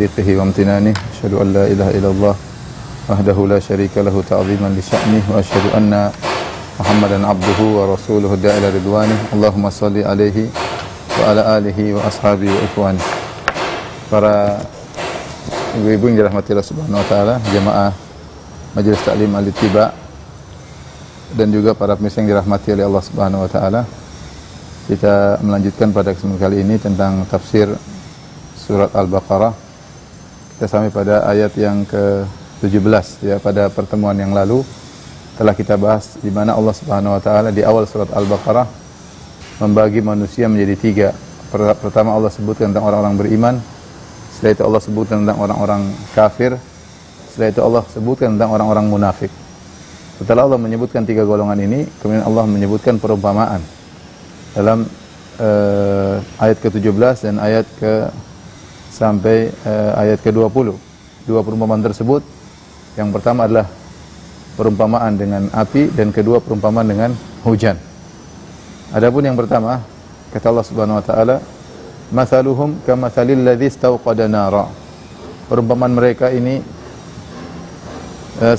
Bihi wa amtinani, asyhadu an la ilaha illallah wahdahu la syarika lahu ta'ziman li sya'nih wa asyhadu anna Muhammadan abduhu wa rasuluhu da'ila ridwani. Allahumma salli alaihi wa ala alihi wa ashabihi wa ikhwani. Para ibu-ibu yang dirahmati Allah Subhanahu wa taala, jamaah Majelis Taklim Al-Ittiba dan juga para pemirsa yang dirahmati oleh Allah Subhanahu wa taala. Kita melanjutkan pada kesempatan kali ini tentang tafsir surat Al-Baqarah. Kita sampai pada ayat yang ke-17 ya. Pada pertemuan yang lalu telah kita bahas di mana Allah Subhanahu wa taala di awal surat Al-Baqarah membagi manusia menjadi tiga. Pertama Allah sebutkan tentang orang-orang beriman, setelah itu Allah sebutkan tentang orang-orang kafir, setelah itu Allah sebutkan tentang orang-orang munafik. Setelah Allah menyebutkan tiga golongan ini, kemudian Allah menyebutkan perumpamaan dalam ayat ke-17 dan ayat sampai ayat ke-20. Dua perumpamaan tersebut, yang pertama adalah perumpamaan dengan api dan kedua perumpamaan dengan hujan. Adapun yang pertama, kata Allah Subhanahu wa taala, "Mathaluhum kamathalil ladzi istawqada nara." Perumpamaan mereka ini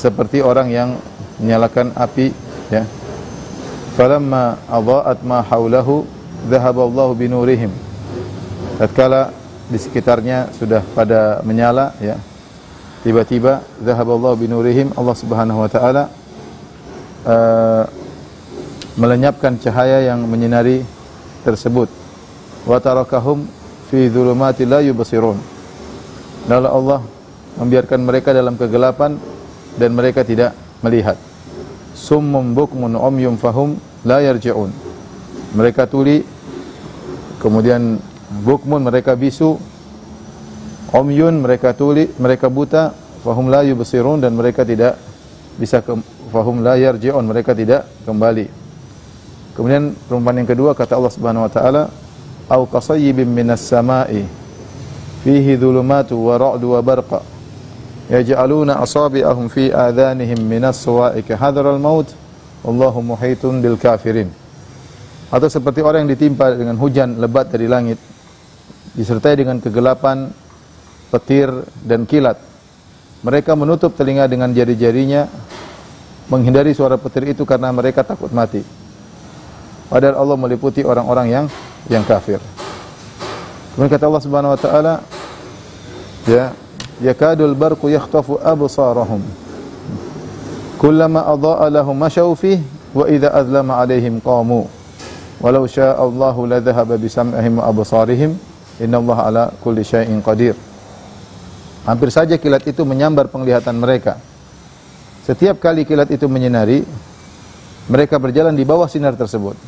seperti orang yang menyalakan api ya. Falamma adha'at ma haulahu dhahaballahu binurihim. Tatkala di sekitarnya sudah pada menyala ya, tiba-tiba dhahaballahu binurihim, Allah Subhanahu wa taala melenyapkan cahaya yang menyinari tersebut. Wa tarakahum fi dhulumati la yubsirun. Lalu Allah membiarkan mereka dalam kegelapan dan mereka tidak melihat. Summum bukmun umyum fahum la yarji'un. Mereka tuli, kemudian bukmun mereka bisu, umyun mereka tuli, mereka buta, fahum la yubsirun dan mereka tidak bisa fahum la yarji'un, mereka tidak kembali. Kemudian perumpamaan yang kedua kata Allah Subhanahu wa taala, au qasayyibin minas sama'i fihi dhulumatu wa ra'du wa barqa yaj'aluna asabi'ahum fi adhanihim minas suwa'iqi hadral maut wallahu muhitun bil kafirin. Atau seperti orang yang ditimpa dengan hujan lebat dari langit disertai dengan kegelapan, petir dan kilat. Mereka menutup telinga dengan jari-jarinya menghindari suara petir itu karena mereka takut mati. Padahal Allah meliputi orang-orang yang kafir. Kemudian kata Allah Subhanahu wa taala, ya yakadul barqu yakhtafu absarahum kullama adha'a lahum mashaw fihi wa idza azlama 'alaihim qamu walau syaa Allahu la dhahaba bi sam'ihim wa absarihim innallaha ala kulli syai'in qadir. Hampir saja kilat itu menyambar penglihatan mereka. Setiap kali kilat itu menyinari, mereka berjalan di bawah sinar tersebut.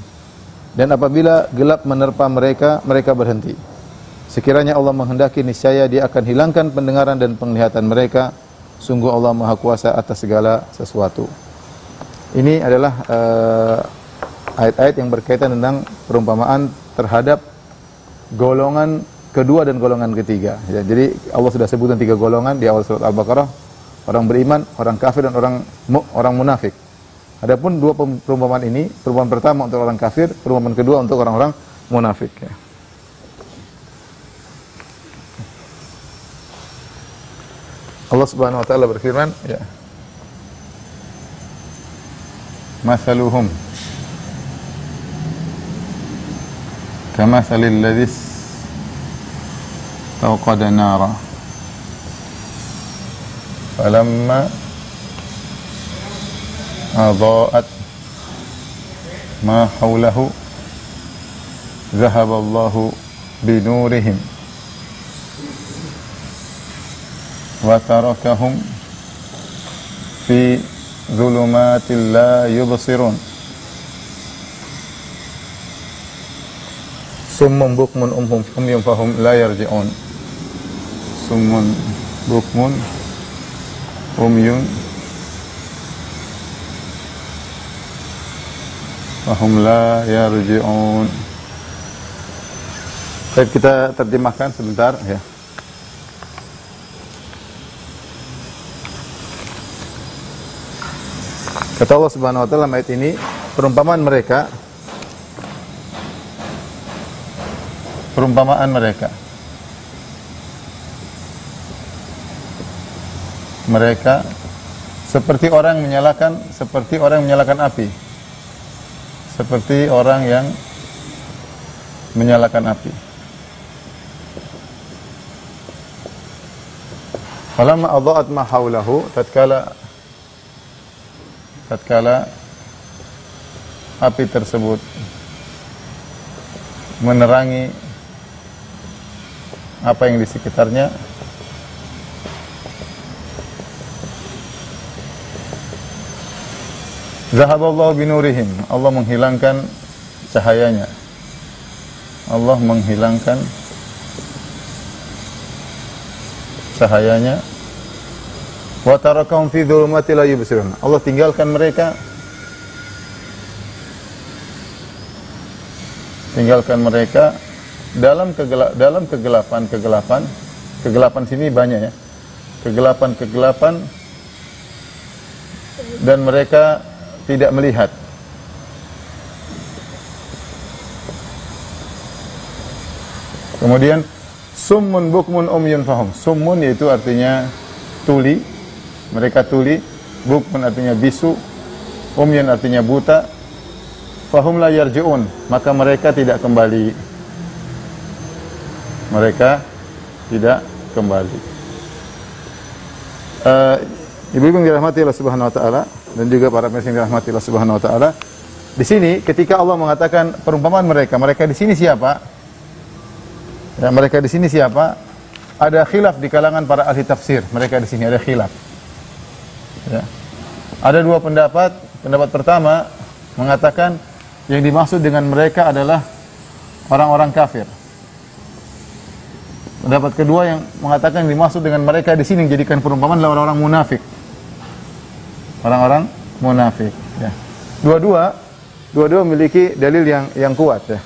Dan apabila gelap menerpa mereka, mereka berhenti. Sekiranya Allah menghendaki, niscaya Dia akan hilangkan pendengaran dan penglihatan mereka. Sungguh Allah Maha Kuasa atas segala sesuatu. Ini adalah ayat-ayat yang berkaitan tentang perumpamaan terhadap golongan kedua dan golongan ketiga. Ya, jadi Allah sudah sebutkan tiga golongan di awal surat Al-Baqarah, orang beriman, orang kafir dan orang munafik. Adapun dua perumpamaan ini, perumpamaan pertama untuk orang kafir, perumpamaan kedua untuk orang-orang munafik. Ya. Allah Subhanahu wa taala berfirman, ya. Mathaluhum kamathalil ladzi istawqada nara falamma adha'at ma hawlahu dhahaballahu binurihim wa tarakahum fi dhulumatin la yubsirun summun bukmun umyum fahum la yarji'un. Summun bukmun umyun fahum la yarji'un. Baik, kita terjemahkan sebentar ya. Kata Allah Subhanahu wa taala ayat ini, perumpamaan mereka mereka seperti orang menyalakan api. Seperti orang yang menyalakan api. Falamma adha'at ma haulahu, tatkala api tersebut menerangi apa yang di sekitarnya, zahaballahu binurihim, Allah menghilangkan cahayanya. Allah menghilangkan cahayanya. Wa tarakahum fi dhulumati la yubsirun. Allah tinggalkan mereka dalam kegelapan sini banyak ya. Kegelapan dan mereka tidak melihat. Kemudian summun bukmun umyun fahum. Summun yaitu artinya tuli, mereka tuli. Bukmun artinya bisu, umyun artinya buta. Fahum la yarji'un, maka mereka tidak kembali. Mereka tidak kembali. Ibu-ibu yang dirahmati Allah Subhanahu wa taala dan juga para pemirsa yang dirahmati Allah Subhanahu wa taala, di sini ketika Allah mengatakan perumpamaan mereka di sini siapa? Ya, mereka di sini siapa? Ada khilaf di kalangan para ahli tafsir. Mereka di sini ada khilaf. Ya. Ada dua pendapat. Pendapat pertama mengatakan yang dimaksud dengan mereka adalah orang-orang kafir. Pendapat kedua yang mengatakan yang dimaksud dengan mereka di sini menjadikan perumpamaan adalah orang-orang munafik. Orang-orang munafik. Ya. Dua-dua memiliki dalil yang kuat. Ya.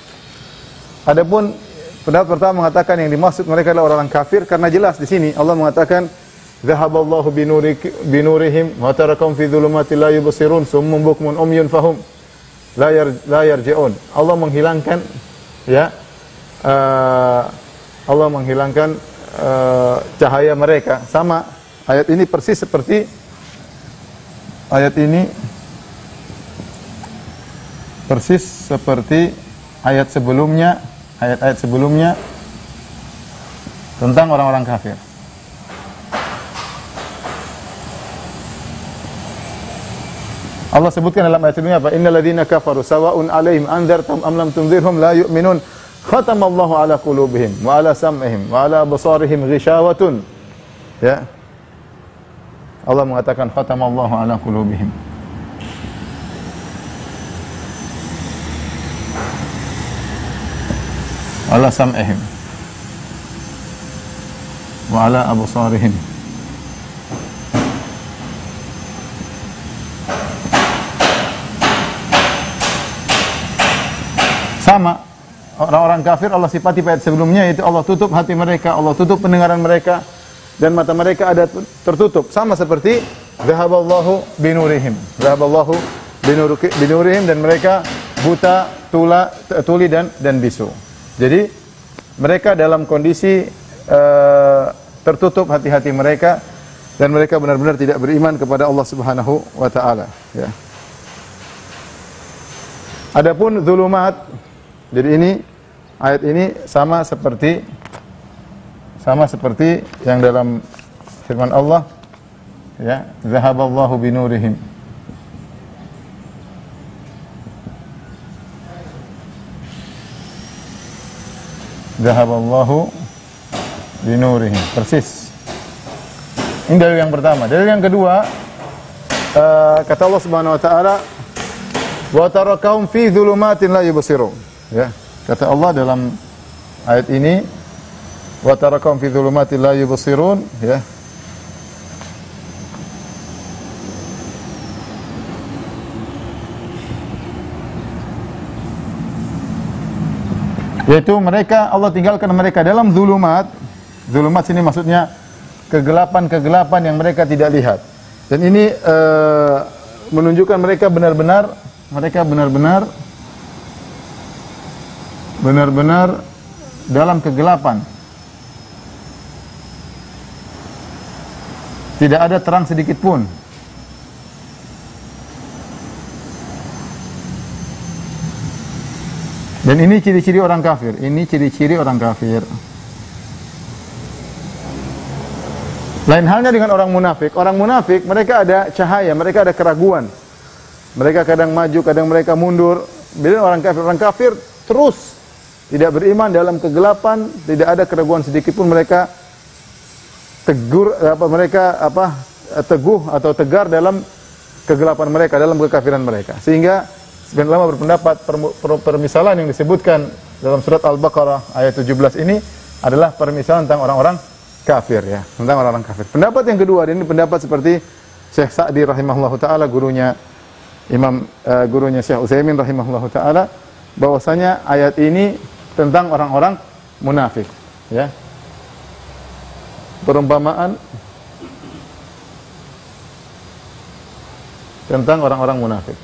Adapun pendapat pertama mengatakan yang dimaksud mereka adalah orang kafir karena jelas di sini Allah mengatakan zahaballahu binurihim wa tarakahum fi dhulumati la yubsirun summun bukmun umyun fahum la yarji'un. Allah menghilangkan ya Allah menghilangkan cahaya mereka. Sama ayat ini persis seperti ayat ini ayat sebelumnya, ayat-ayat sebelumnya tentang orang-orang kafir. Allah sebutkan dalam ayat sebelumnya apa? Innal ladzina kafaru sawa'un 'alaihim anzartahum am lam tunzirhum la yu'minun. Khatamallahu 'ala qulubihim wa 'ala sam'ihim wa 'ala absarihim ghishawatun. Ya. Allah mengatakan khatamallahu 'ala qulubihim. Ala sam'ihim wa ala absarihim. Sama orang-orang kafir Allah sifati pada sebelumnya, yaitu Allah tutup hati mereka, Allah tutup pendengaran mereka dan mata mereka ada tertutup, sama seperti zahaballahu binurihim. Zahaballahu binurihim, dan mereka buta, tuli dan bisu. Jadi mereka dalam kondisi tertutup hati-hati mereka dan mereka benar-benar tidak beriman kepada Allah Subhanahu wa taala, ya. Adapun zulumat, jadi ini ayat ini sama seperti yang dalam firman Allah, ya, zahaballahu binurihim. Zahaballahu binurihim. Persis. Ini dalil yang pertama. Dalil yang kedua, kata Allah Subhanahu wa taala, wa tarakahum fi dhulumatin la yubsirun. Ya, kata Allah dalam ayat ini, wa tarakahum fi dhulumatin la yubsirun, ya. Yaitu mereka, Allah tinggalkan mereka dalam zulumat. Zulumat sini maksudnya kegelapan-kegelapan yang mereka tidak lihat. Dan ini menunjukkan mereka benar-benar dalam kegelapan. Tidak ada terang sedikit pun. Dan ini ciri-ciri orang kafir. Ini ciri-ciri orang kafir. Lain halnya dengan orang munafik. Orang munafik mereka ada cahaya, mereka ada keraguan. Mereka kadang maju, kadang mereka mundur. Beda orang kafir. Orang kafir terus tidak beriman dalam kegelapan, tidak ada keraguan sedikit pun. Mereka teguh atau tegar dalam kegelapan mereka, dalam kekafiran mereka. Sehingga sebagian ulama berpendapat permisalan yang disebutkan dalam surat Al-Baqarah ayat 17 ini adalah permisalan tentang orang-orang kafir, ya, tentang orang-orang kafir. Pendapat yang kedua, dan ini pendapat seperti Syekh Sa'di rahimahullahu taala, gurunya Syekh Utsaimin rahimahullahu taala, bahwasanya ayat ini tentang orang-orang munafik, ya. Perumpamaan tentang orang-orang munafik.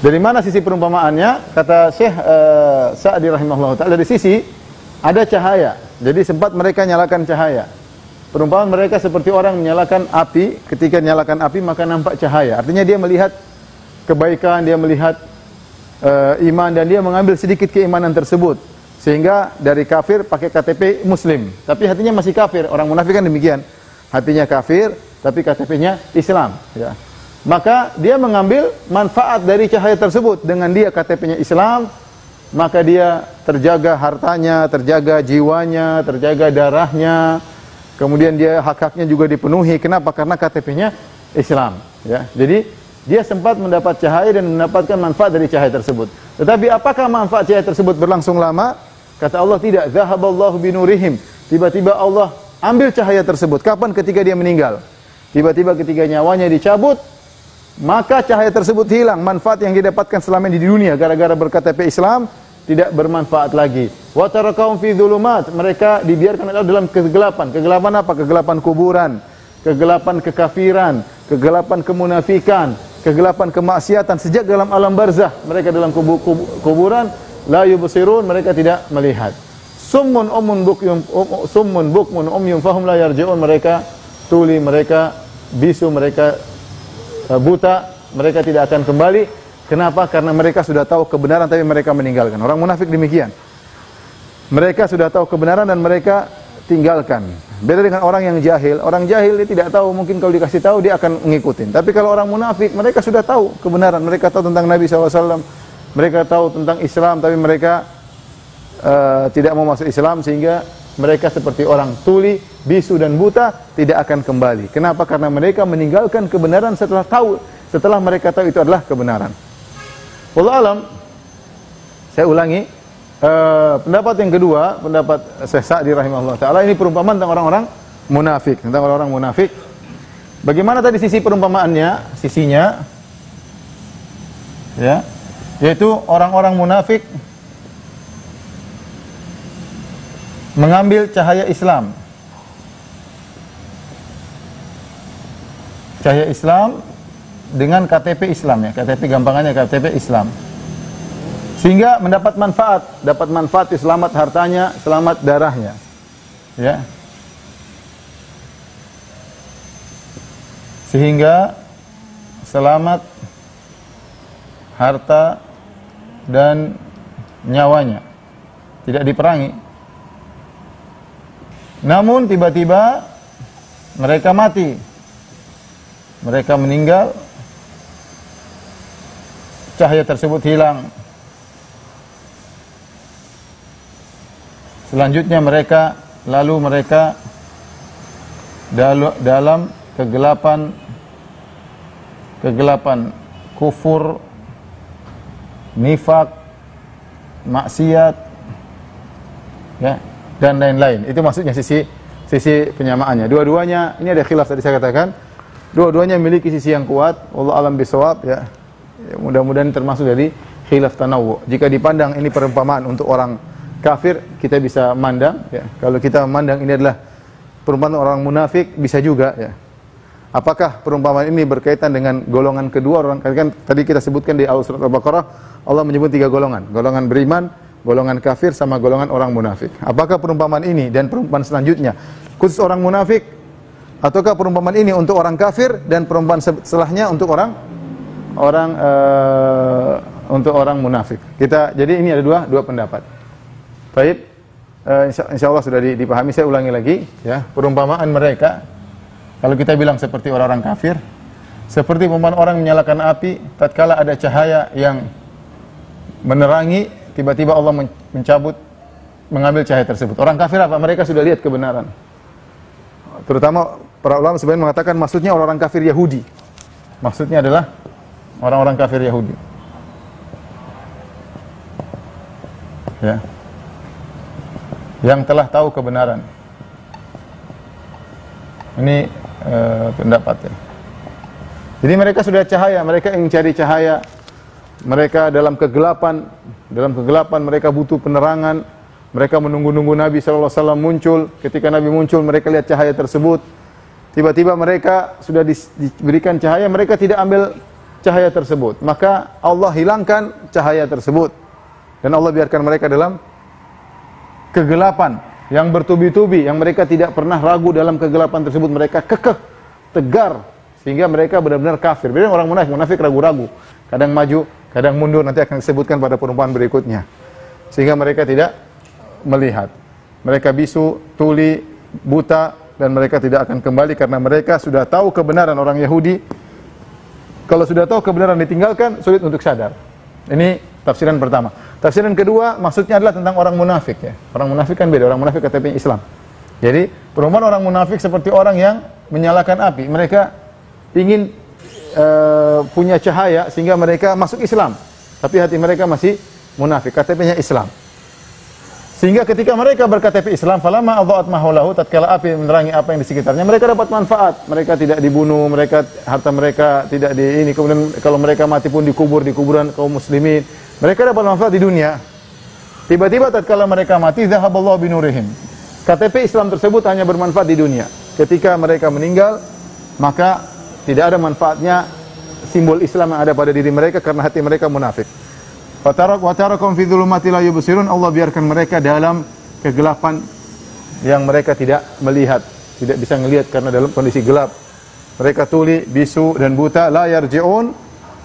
Dari mana sisi perumpamaannya? Kata Syekh Sa'di rahimahullah ta'ala, dari sisi ada cahaya. Jadi sempat mereka nyalakan cahaya. Perumpamaan mereka seperti orang menyalakan api. Ketika nyalakan api maka nampak cahaya. Artinya dia melihat kebaikan, dia melihat iman, dan dia mengambil sedikit keimanan tersebut. Sehingga dari kafir pakai KTP Muslim, tapi hatinya masih kafir. Orang munafik kan demikian. Hatinya kafir, tapi KTP-nya Islam, ya. Maka dia mengambil manfaat dari cahaya tersebut. Dengan dia KTP-nya Islam, maka dia terjaga hartanya, terjaga jiwanya, terjaga darahnya. Kemudian dia hak-haknya juga dipenuhi. Kenapa? Karena KTP-nya Islam, ya. Jadi dia sempat mendapat cahaya dan mendapatkan manfaat dari cahaya tersebut. Tetapi apakah manfaat cahaya tersebut berlangsung lama? Kata Allah, tidak. Zahaballahu binurihim. Tiba-tiba Allah ambil cahaya tersebut. Kapan? Ketika dia meninggal. Tiba-tiba ketika nyawanya dicabut, maka cahaya tersebut hilang. Manfaat yang didapatkan selama ini di dunia gara-gara berKTP Islam tidak bermanfaat lagi. Wa tarakahum fi dzulumat. Mereka dibiarkan dalam kegelapan. Kegelapan apa? Kegelapan kuburan, kegelapan kekafiran, kegelapan kemunafikan, kegelapan kemaksiatan. Sejak dalam alam barzah, mereka dalam kuburan, la yubsirun, mereka tidak melihat. Summun bukmun umyun fahum la yarji'un. Mereka tuli, mereka bisu, mereka buta, mereka tidak akan kembali. Kenapa? Karena mereka sudah tahu kebenaran tapi mereka meninggalkan. Orang munafik demikian. Mereka sudah tahu kebenaran dan mereka tinggalkan. Beda dengan orang yang jahil. Orang jahil dia tidak tahu, mungkin kalau dikasih tahu dia akan mengikuti. Tapi kalau orang munafik, mereka sudah tahu kebenaran. Mereka tahu tentang Nabi SAW, mereka tahu tentang Islam, tapi mereka tidak mau masuk Islam, sehingga mereka seperti orang tuli, bisu dan buta, tidak akan kembali. Kenapa? Karena mereka meninggalkan kebenaran setelah mereka tahu itu adalah kebenaran. Wallahu alam. Saya ulangi, pendapat yang kedua, pendapat Syekh Sa'di rahimahullah taala, ini perumpamaan tentang orang-orang munafik, tentang orang-orang munafik. Bagaimana tadi sisi perumpamaannya? Sisinya, ya, yaitu orang-orang munafik mengambil cahaya Islam. Cahaya Islam dengan KTP Islam, ya. KTP gampangannya KTP Islam. Sehingga mendapat manfaat, selamat hartanya, selamat darahnya. Ya. Sehingga selamat harta dan nyawanya. Tidak diperangi. Namun tiba-tiba mereka mati, mereka meninggal, cahaya tersebut hilang. Selanjutnya mereka dalam kegelapan kufur, nifak, maksiat, ya, dan lain-lain. Itu maksudnya sisi penyamaannya. Dua-duanya ini ada khilaf tadi saya katakan. Dua-duanya memiliki sisi yang kuat. Wallahu alam bisawab, ya. Mudah-mudahan termasuk dari khilaf tanawwu. Jika dipandang ini perumpamaan untuk orang kafir, kita bisa mandang, ya. Kalau kita memandang ini adalah perumpamaan orang munafik, bisa juga, ya. Apakah perumpamaan ini berkaitan dengan golongan kedua orang? Kan tadi kita sebutkan di surat Al-Baqarah, Allah menyebut 3 golongan. Golongan beriman, golongan kafir sama golongan orang munafik. Apakah perumpamaan ini dan perumpamaan selanjutnya khusus orang munafik, ataukah perumpamaan ini untuk orang kafir dan perumpamaan setelahnya untuk orang munafik? Jadi ini ada dua pendapat. Baik, insyaallah sudah dipahami. Saya ulangi lagi, ya. Perumpamaan mereka, kalau kita bilang seperti orang-orang kafir, seperti perumpamaan orang menyalakan api, tatkala ada cahaya yang menerangi, tiba-tiba Allah mengambil cahaya tersebut. Orang kafir apa? Mereka sudah lihat kebenaran. Terutama para ulama sebenarnya mengatakan maksudnya orang-orang kafir Yahudi. Maksudnya adalah orang-orang kafir Yahudi. Ya. Yang telah tahu kebenaran. Ini pendapatnya. Jadi mereka sudah cahaya, mereka ingin cari cahaya. Mereka dalam kegelapan mereka butuh penerangan. Mereka menunggu-nunggu Nabi SAW muncul. Ketika Nabi muncul, mereka lihat cahaya tersebut. Tiba-tiba mereka sudah diberikan cahaya, mereka tidak ambil cahaya tersebut. Maka Allah hilangkan cahaya tersebut. Dan Allah biarkan mereka dalam kegelapan yang bertubi-tubi, yang mereka tidak pernah ragu dalam kegelapan tersebut. Mereka kekeh, tegar, sehingga mereka benar-benar kafir. Beda orang munafik ragu-ragu. Kadang maju, kadang mundur, nanti akan disebutkan pada perumpamaan berikutnya. Sehingga mereka tidak melihat. Mereka bisu, tuli, buta, dan mereka tidak akan kembali karena mereka sudah tahu kebenaran. Orang Yahudi, kalau sudah tahu kebenaran ditinggalkan, sulit untuk sadar. Ini tafsiran pertama. Tafsiran kedua, maksudnya adalah tentang orang munafik, ya. Orang munafik kan beda, orang munafik KTP Islam. Jadi, perumpamaan orang munafik seperti orang yang menyalakan api. Mereka ingin punya cahaya sehingga mereka masuk Islam, tapi hati mereka masih munafik, KTP-nya Islam. Sehingga ketika mereka berKTP Islam, falamma adha'at ma haulahu, tatkala api menerangi apa yang di sekitarnya, mereka dapat manfaat. Mereka tidak dibunuh, harta mereka tidak kemudian kalau mereka mati pun dikubur di kuburan kaum muslimin. Mereka dapat manfaat di dunia. Tiba-tiba tatkala mereka mati, zahaballahu binurihim. KTP Islam tersebut hanya bermanfaat di dunia. Ketika mereka meninggal, maka tidak ada manfaatnya simbol Islam yang ada pada diri mereka karena hati mereka munafik. Wa tarakum fi dhulumati la yubsirun. Allah biarkan mereka dalam kegelapan yang mereka tidak melihat, tidak bisa melihat karena dalam kondisi gelap. Mereka tuli, bisu dan buta, la yarji'un,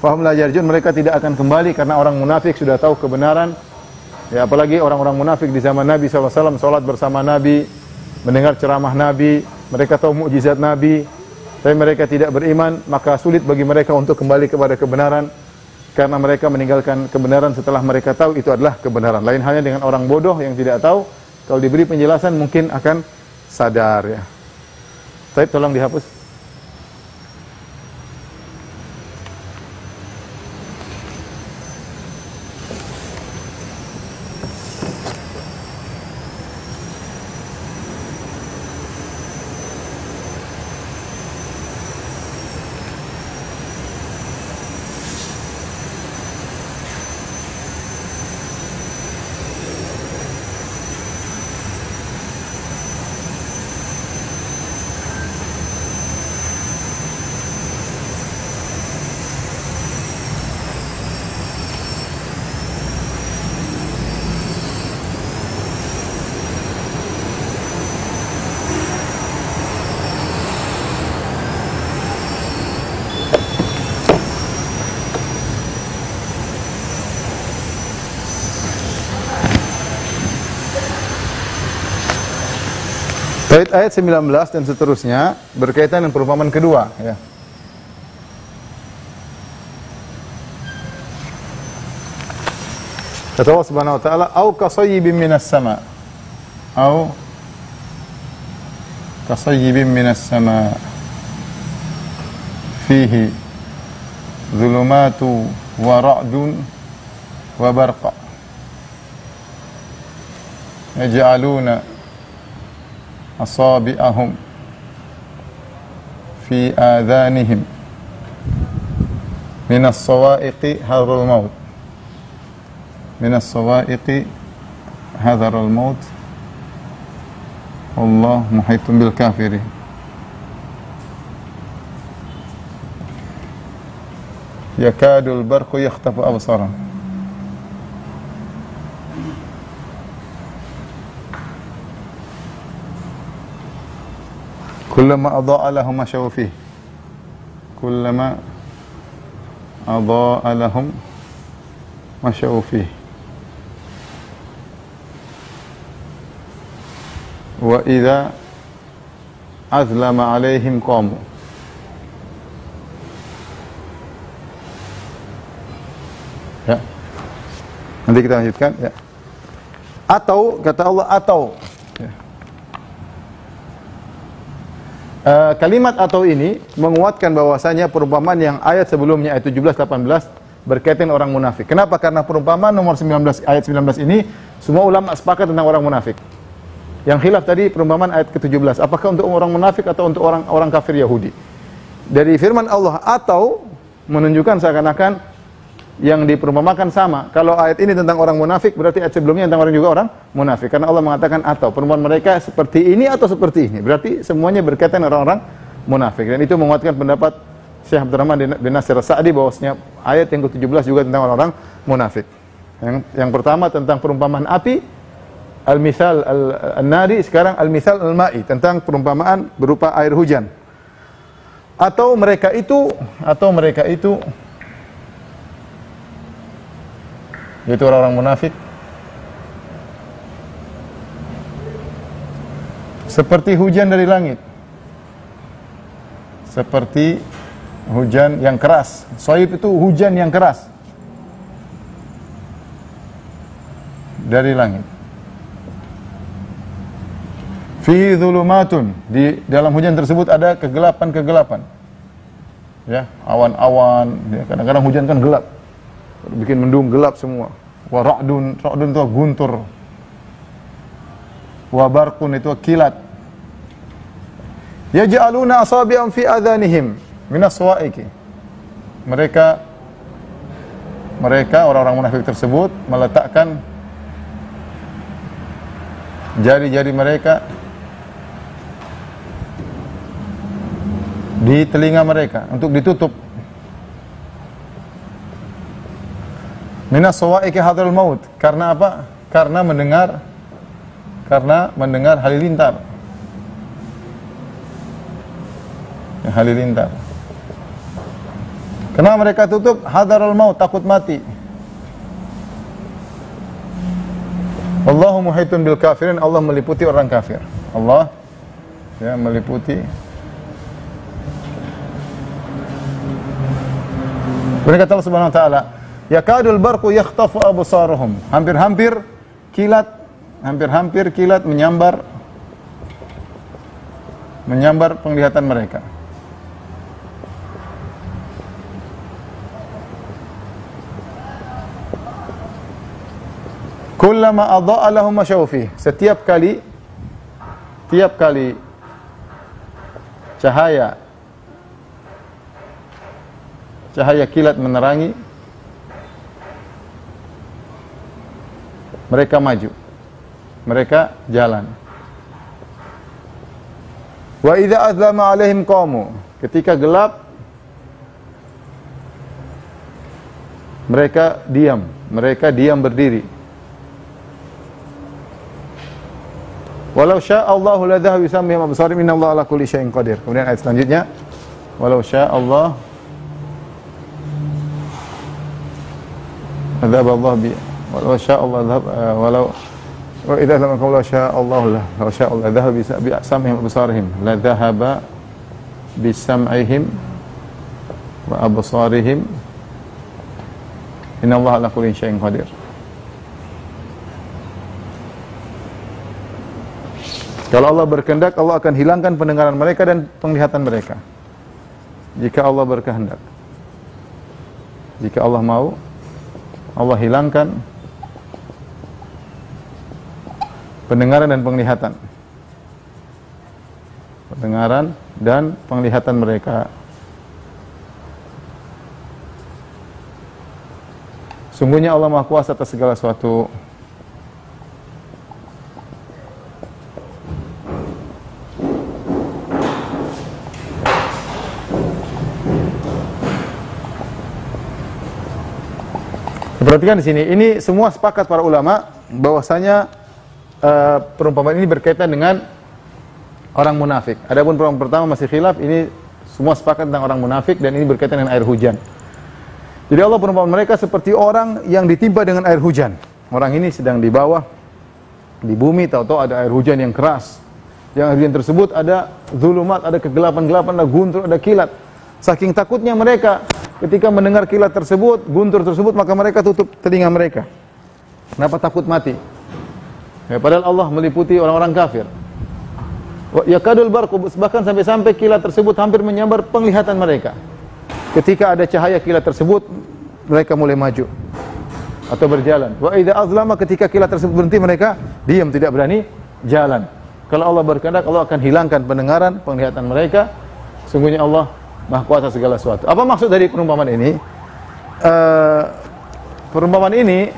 fahum la yarji'un. Mereka tidak akan kembali karena orang munafik sudah tahu kebenaran. Ya, apalagi orang-orang munafik di zaman Nabi SAW, salat bersama Nabi, mendengar ceramah Nabi, mereka tahu mukjizat Nabi. Tapi mereka tidak beriman, maka sulit bagi mereka untuk kembali kepada kebenaran karena mereka meninggalkan kebenaran setelah mereka tahu itu adalah kebenaran. Lain halnya dengan orang bodoh yang tidak tahu, kalau diberi penjelasan mungkin akan sadar, ya. Tapi tolong dihapus. Ayat 19 dan seterusnya berkaitan dengan perumpamaan kedua, ya. Kata Allah Subhanahu wa taala, "Au kasayyibin minas sama." Au kasayyibin minas sama fihi dhulumatu wa ra'dun wa barqa. Yaj'aluna asabi'ahum fi adhanihim minas sawa'iqi hadharul maut. Minas sawa'iqi hadharul maut. Allah muhitun bil kafirin. Yakadul barqu yakhtafu absarahum. Kullama adha'a lahum masyaw fihi. Kullama adha'a lahum masyaw fihi. Wa idza azlama alaihim qamu. Ya. Nanti kita lanjutkan ya. Atau kata Allah atau ya. Kalimat atau ini menguatkan bahwasanya perumpamaan yang ayat sebelumnya ayat 17 18 berkaitan orang munafik. Kenapa? Karena perumpamaan nomor 19 ayat 19 ini semua ulama sepakat tentang orang munafik. Yang khilaf tadi perumpamaan ayat ke-17, apakah untuk orang munafik atau untuk orang kafir Yahudi. Dari firman Allah atau menunjukkan seakan-akan yang diperumpamakan sama. Kalau ayat ini tentang orang munafik, berarti ayat sebelumnya tentang orang juga orang munafik. Karena Allah mengatakan atau perumpamaan mereka seperti ini atau seperti ini. Berarti semuanya berkaitan orang-orang munafik. Dan itu menguatkan pendapat Syekh Abdurrahman bin Nasir As-Sa'di bahwasanya ayat yang ke-17 juga tentang orang-orang munafik. Yang pertama tentang perumpamaan api, al-mithal al-nari, sekarang al-mithal al-ma'i, tentang perumpamaan berupa air hujan. Atau mereka itu yaitu orang-orang munafik seperti hujan dari langit, seperti hujan yang keras. Soib itu hujan yang keras dari langit. Fi dhulumatun, di dalam hujan tersebut ada kegelapan-kegelapan. Ya, awan-awan, ya, kadang-kadang hujan kan gelap. Bikin mendung gelap semua. Wa ra'dun itu guntur. Wa barqun itu kilat. Yaj'aluna asabi'an fi adhanihim min as-sawa'iqi. Mereka orang-orang munafik tersebut meletakkan jari-jari mereka di telinga mereka untuk ditutup. Minas sawa'iqi hadraul maut. Karena apa? Karena mendengar halilintar. Ya, halilintar. Kenapa mereka tutup? Hadraul maut, takut mati. Allahu muhitun bil kafirin, Allah meliputi orang kafir. Allah ya meliputi. Kemudian kata Allah Subhanahu wa taala, yakadul barqu yakhtafu absaruhum. Hampir-hampir kilat menyambar penglihatan mereka. Kullama adha'a lahum masyaw fihi. Setiap kali cahaya kilat menerangi, mereka maju, mereka jalan. Wa idza azlama alaihim qamu. Ketika gelap, mereka diam berdiri. Walau sya'allahu la dhahaba bisamihim absarihim, innallaha ala kulli syai'in qadir. Kemudian ayat selanjutnya, walau sya'allah dhahaba Allah bi walau sya'allah walau wa idza lam yakun la sya'allahu la sya'allah dhahaba bisamihim absarihim la dhahaba bisam'ihim wa absarihim, innallaha ala kulli syai'in qadir. Kalau Allah berkehendak, Allah akan hilangkan pendengaran mereka dan penglihatan mereka. Jika Allah berkehendak. Jika Allah mau, Allah hilangkan pendengaran dan penglihatan. Pendengaran dan penglihatan mereka. Sungguhnya Allah Maha Kuasa atas segala sesuatu. Perhatikan di sini, ini semua sepakat para ulama bahwasanya perumpamaan ini berkaitan dengan orang munafik. Adapun perumpamaan pertama masih khilaf, ini semua sepakat tentang orang munafik dan ini berkaitan dengan air hujan. Jadi Allah perumpamaan mereka seperti orang yang ditimpa dengan air hujan. Orang ini sedang di bawah, di bumi, tahu-tahu ada air hujan yang keras. Yang air hujan tersebut ada zulumat, ada kegelapan-gelapan, ada guntur, ada kilat. Saking takutnya mereka ketika mendengar kilat tersebut, guntur tersebut, maka mereka tutup telinga mereka. Kenapa takut mati? Ya, padahal Allah meliputi orang-orang kafir. Yakadul barqu, bahkan sampai-sampai kilat tersebut hampir menyambar penglihatan mereka. Ketika ada cahaya kilat tersebut, mereka mulai maju atau berjalan. Wa idza azlama, ketika kilat tersebut berhenti, mereka diam, tidak berani jalan. Kalau Allah berkehendak, Allah akan hilangkan pendengaran, penglihatan mereka. Sungguhnya Allah Maha Kuasa segala sesuatu. Apa maksud dari perumpamaan ini? Perumpamaan ini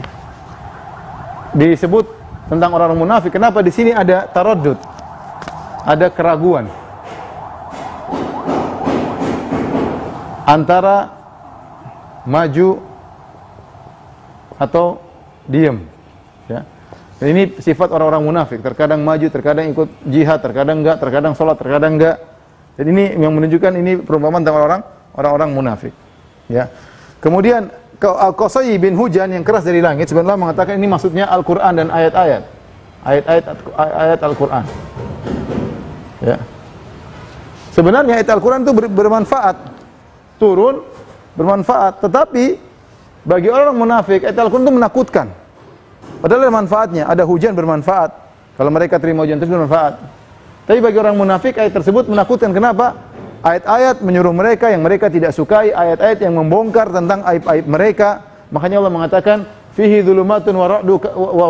disebut tentang orang munafik. Kenapa di sini ada taraddud? Ada keraguan antara maju atau diam, ya. Dan ini sifat orang-orang munafik. Terkadang maju, terkadang ikut jihad, terkadang enggak, terkadang sholat, terkadang enggak. Jadi ini yang menunjukkan ini perumpamaan tentang orang-orang munafik, ya. Kemudian Qasai bin hujan yang keras dari langit, sebenarnya mengatakan ini maksudnya Al-Qur'an dan ayat-ayat Al-Qur'an. Ya. Sebenarnya ayat Al-Qur'an itu bermanfaat. Turun bermanfaat, tetapi bagi orang munafik ayat Al-Qur'an itu menakutkan. Padahal ada manfaatnya, ada hujan bermanfaat. Kalau mereka terima hujan tersebut bermanfaat. Tapi bagi orang munafik ayat tersebut menakutkan. Kenapa? Ayat-ayat menyuruh mereka yang mereka tidak sukai, ayat-ayat yang membongkar tentang aib-aib mereka. Makanya Allah mengatakan fihi dzulumatun wa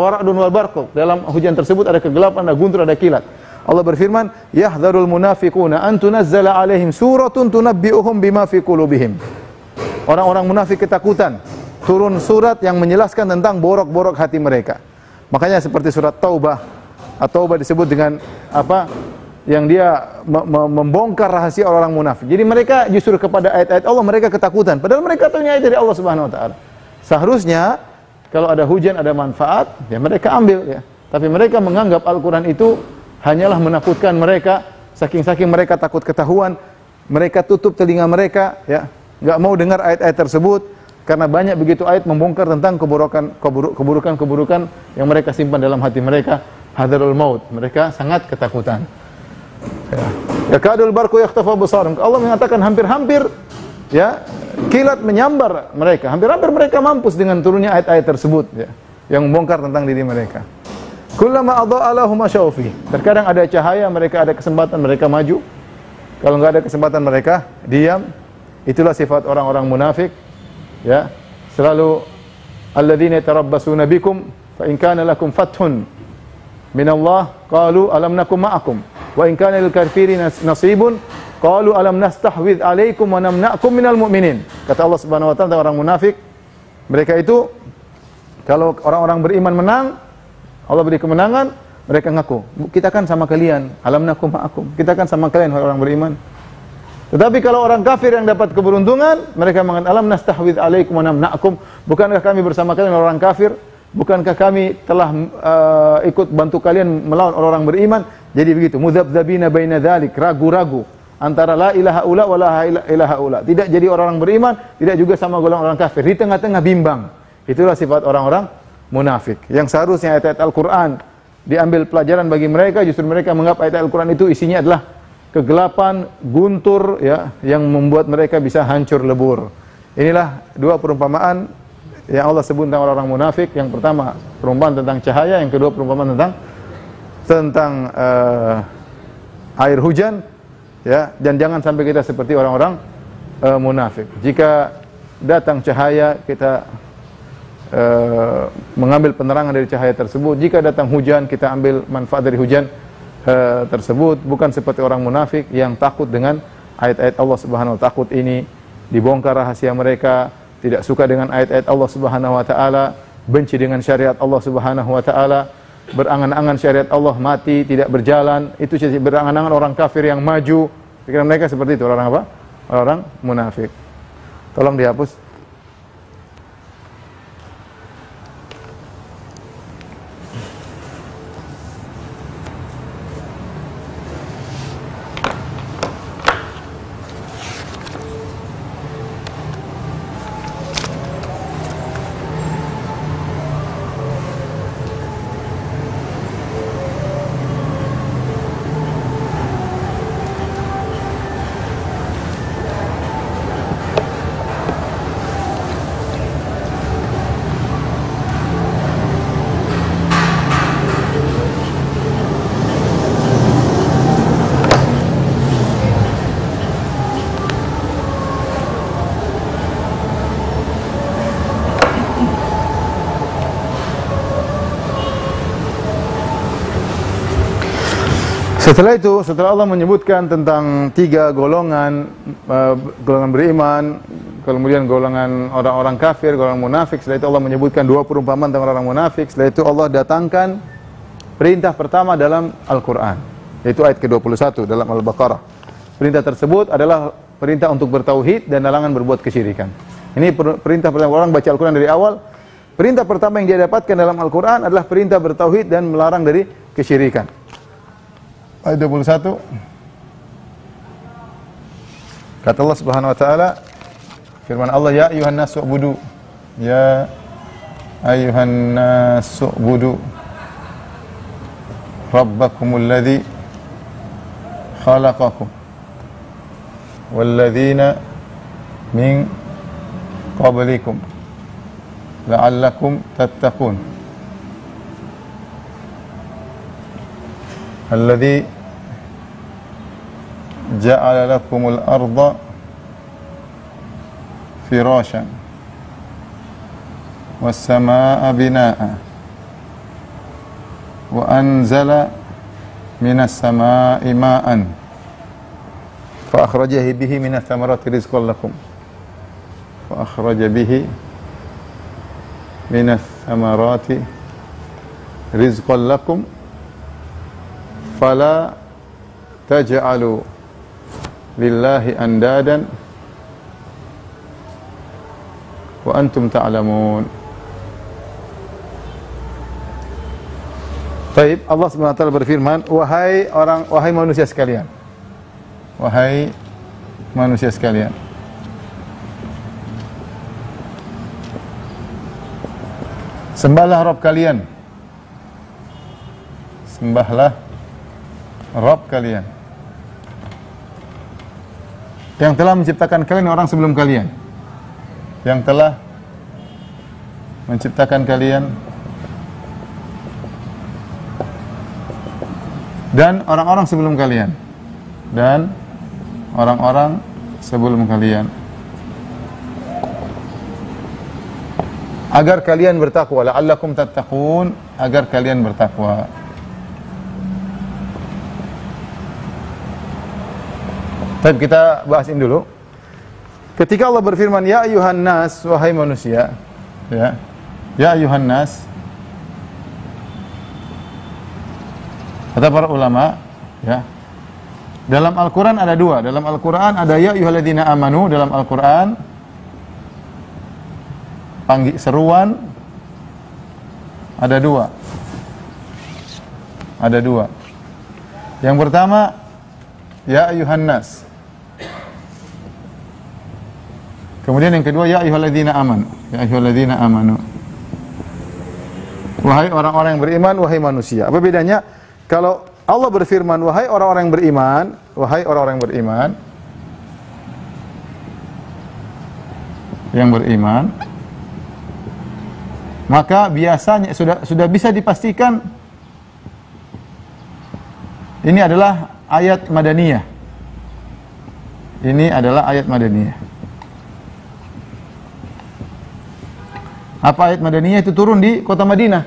ra'dun wal barq. Dalam hujan tersebut ada kegelapan, ada guntur, ada kilat. Allah berfirman, yahdharul munafiquna an tunazzala alaihim suratun tunabbi'uhum bima fi qulubihim. Orang-orang munafik ketakutan turun surat yang menjelaskan tentang borok-borok hati mereka. Makanya seperti surat Taubah. At-Taubah disebut dengan apa? Yang dia membongkar rahasia orang-orang munafik. Jadi mereka justru kepada ayat-ayat Allah mereka ketakutan. Padahal mereka tahunya ayat dari Allah Subhanahu wa taala. Seharusnya kalau ada hujan ada manfaat, ya mereka ambil, ya. Tapi mereka menganggap Al-Qur'an itu hanyalah menakutkan mereka, saking-saking mereka takut ketahuan, mereka tutup telinga mereka, ya, enggak mau dengar ayat-ayat tersebut karena banyak begitu ayat membongkar tentang keburukan-keburukan yang mereka simpan dalam hati mereka. Hadarul maut, mereka sangat ketakutan. Ya kadul barqu yakhtafu absarahum. Allah mengatakan hampir-hampir, ya, kilat menyambar mereka. Hampir-hampir mereka mampus dengan turunnya ayat-ayat tersebut, ya, yang membongkar tentang diri mereka. Kullama adha'a lahum masyaufi. Terkadang ada cahaya, mereka ada kesempatan, mereka maju. Kalau enggak ada kesempatan, mereka diam. Itulah sifat orang-orang munafik, ya. Selalu alladzina yatarabbasuna bikum fa in kana lakum fathun minallah qalu alam nakum ma'akum wa in kana lil kafirin nasibun qalu alam nastahwidh alaikum wa namna'kum minal mu'minin. Kata Allah Subhanahu wa taala tentang orang munafik, mereka itu kalau orang-orang beriman menang, Allah beri kemenangan, mereka ngaku, kita kan sama kalian, alam nakum ma'akum, kita kan sama kalian orang beriman. Tetapi kalau orang kafir yang dapat keberuntungan, mereka mengatakan alam nastahwidh alaikum wa namna'kum, bukankah kami bersama kalian orang kafir? Bukankah kami telah ikut bantu kalian melawan orang beriman? Jadi begitu, mudzabdzabina baina dzalik, ragu-ragu antara la ilaha ula wa la ilaha ula. Tidak jadi orang beriman, tidak juga sama golongan orang kafir, di tengah-tengah bimbang. Itulah sifat orang-orang munafik. Yang seharusnya ayat-ayat Al-Qur'an diambil pelajaran bagi mereka, justru mereka menganggap ayat Al-Qur'an itu isinya adalah kegelapan, guntur, ya, yang membuat mereka bisa hancur lebur. Inilah dua perumpamaan yang Allah sebut tentang orang-orang munafik. Yang pertama perumpamaan tentang cahaya, yang kedua perumpamaan tentang air hujan, ya. Dan jangan sampai kita seperti orang-orang munafik. Jika datang cahaya, kita mengambil penerangan dari cahaya tersebut. Jika datang hujan, kita ambil manfaat dari hujan tersebut. Bukan seperti orang munafik yang takut dengan ayat-ayat Allah Subhanahu wa taala. Takut ini dibongkar rahasia mereka, tidak suka dengan ayat-ayat Allah Subhanahu wa taala, benci dengan syariat Allah Subhanahu wa taala, berangan-angan syariat Allah mati, tidak berjalan. Itu berangan-angan orang kafir yang maju. Pikiran mereka seperti itu, orang apa? Orang munafik. Tolong dihapus. Setelah itu, setelah Allah menyebutkan tentang 3 golongan, golongan beriman, kemudian golongan orang-orang kafir, golongan munafik, setelah itu Allah menyebutkan 2 perumpamaan tentang orang munafik, setelah itu Allah datangkan perintah pertama dalam Al-Quran, yaitu ayat ke-21 dalam Al-Baqarah. Perintah tersebut adalah perintah untuk bertauhid dan larangan berbuat kesyirikan. Ini perintah pertama. Orang baca Al-Quran dari awal, perintah pertama yang dia dapatkan dalam Al-Quran adalah perintah bertauhid dan melarang dari kesyirikan. Ayat 21. Kata Allah Subhanahu wa taala, firman Allah, ya ayuhan nas u'budu, ya ayuhan nas u'budu rabbakumul ladzi khalaqakum wal ladzina min qablikum la'allakum tattaqun. Alladzi ja'ala lakumul arda firashan was samaa'a binaa'a wa anzala minas samaa'i maa'an fa akhraja bihi minas thamarati rizqan lakum fa akhraja bihi minas thamarati rizqan lakum fala taj'alu lillahi andadan wa antum ta'lamun. Baik, Allah Subhanahu wa taala berfirman, wahai manusia sekalian. Wahai manusia sekalian. Sembahlah Rabb kalian. Sembahlah Rabb kalian yang telah menciptakan kalian orang sebelum kalian, yang telah menciptakan kalian dan orang-orang sebelum kalian, dan orang-orang sebelum kalian, agar kalian bertakwa, la'allakum tattaqun, agar kalian bertakwa. Baik, kita bahas ini dulu. Ketika Allah berfirman, ya ayuhan nas, wahai manusia, ya ayuhan nas, kata para ulama, ya, dalam Al-Quran ada 2. Dalam Al-Quran ada ya ayyuhalladzina amanu, dalam Al-Quran panggil seruan ada 2. Ada 2. Yang pertama, ya ayuhan nas. Kemudian yang kedua, ya ayyuhalladzina amanu. Ya ayyuhalladzina amanu. Wahai orang-orang yang beriman, wahai manusia. Apa bedanya? Kalau Allah berfirman, wahai orang-orang yang beriman, wahai orang-orang yang beriman, maka biasanya sudah bisa dipastikan ini adalah ayat madaniyah. Ini adalah ayat madaniyah. Apa ayat madaniyah? Itu turun di kota Madinah.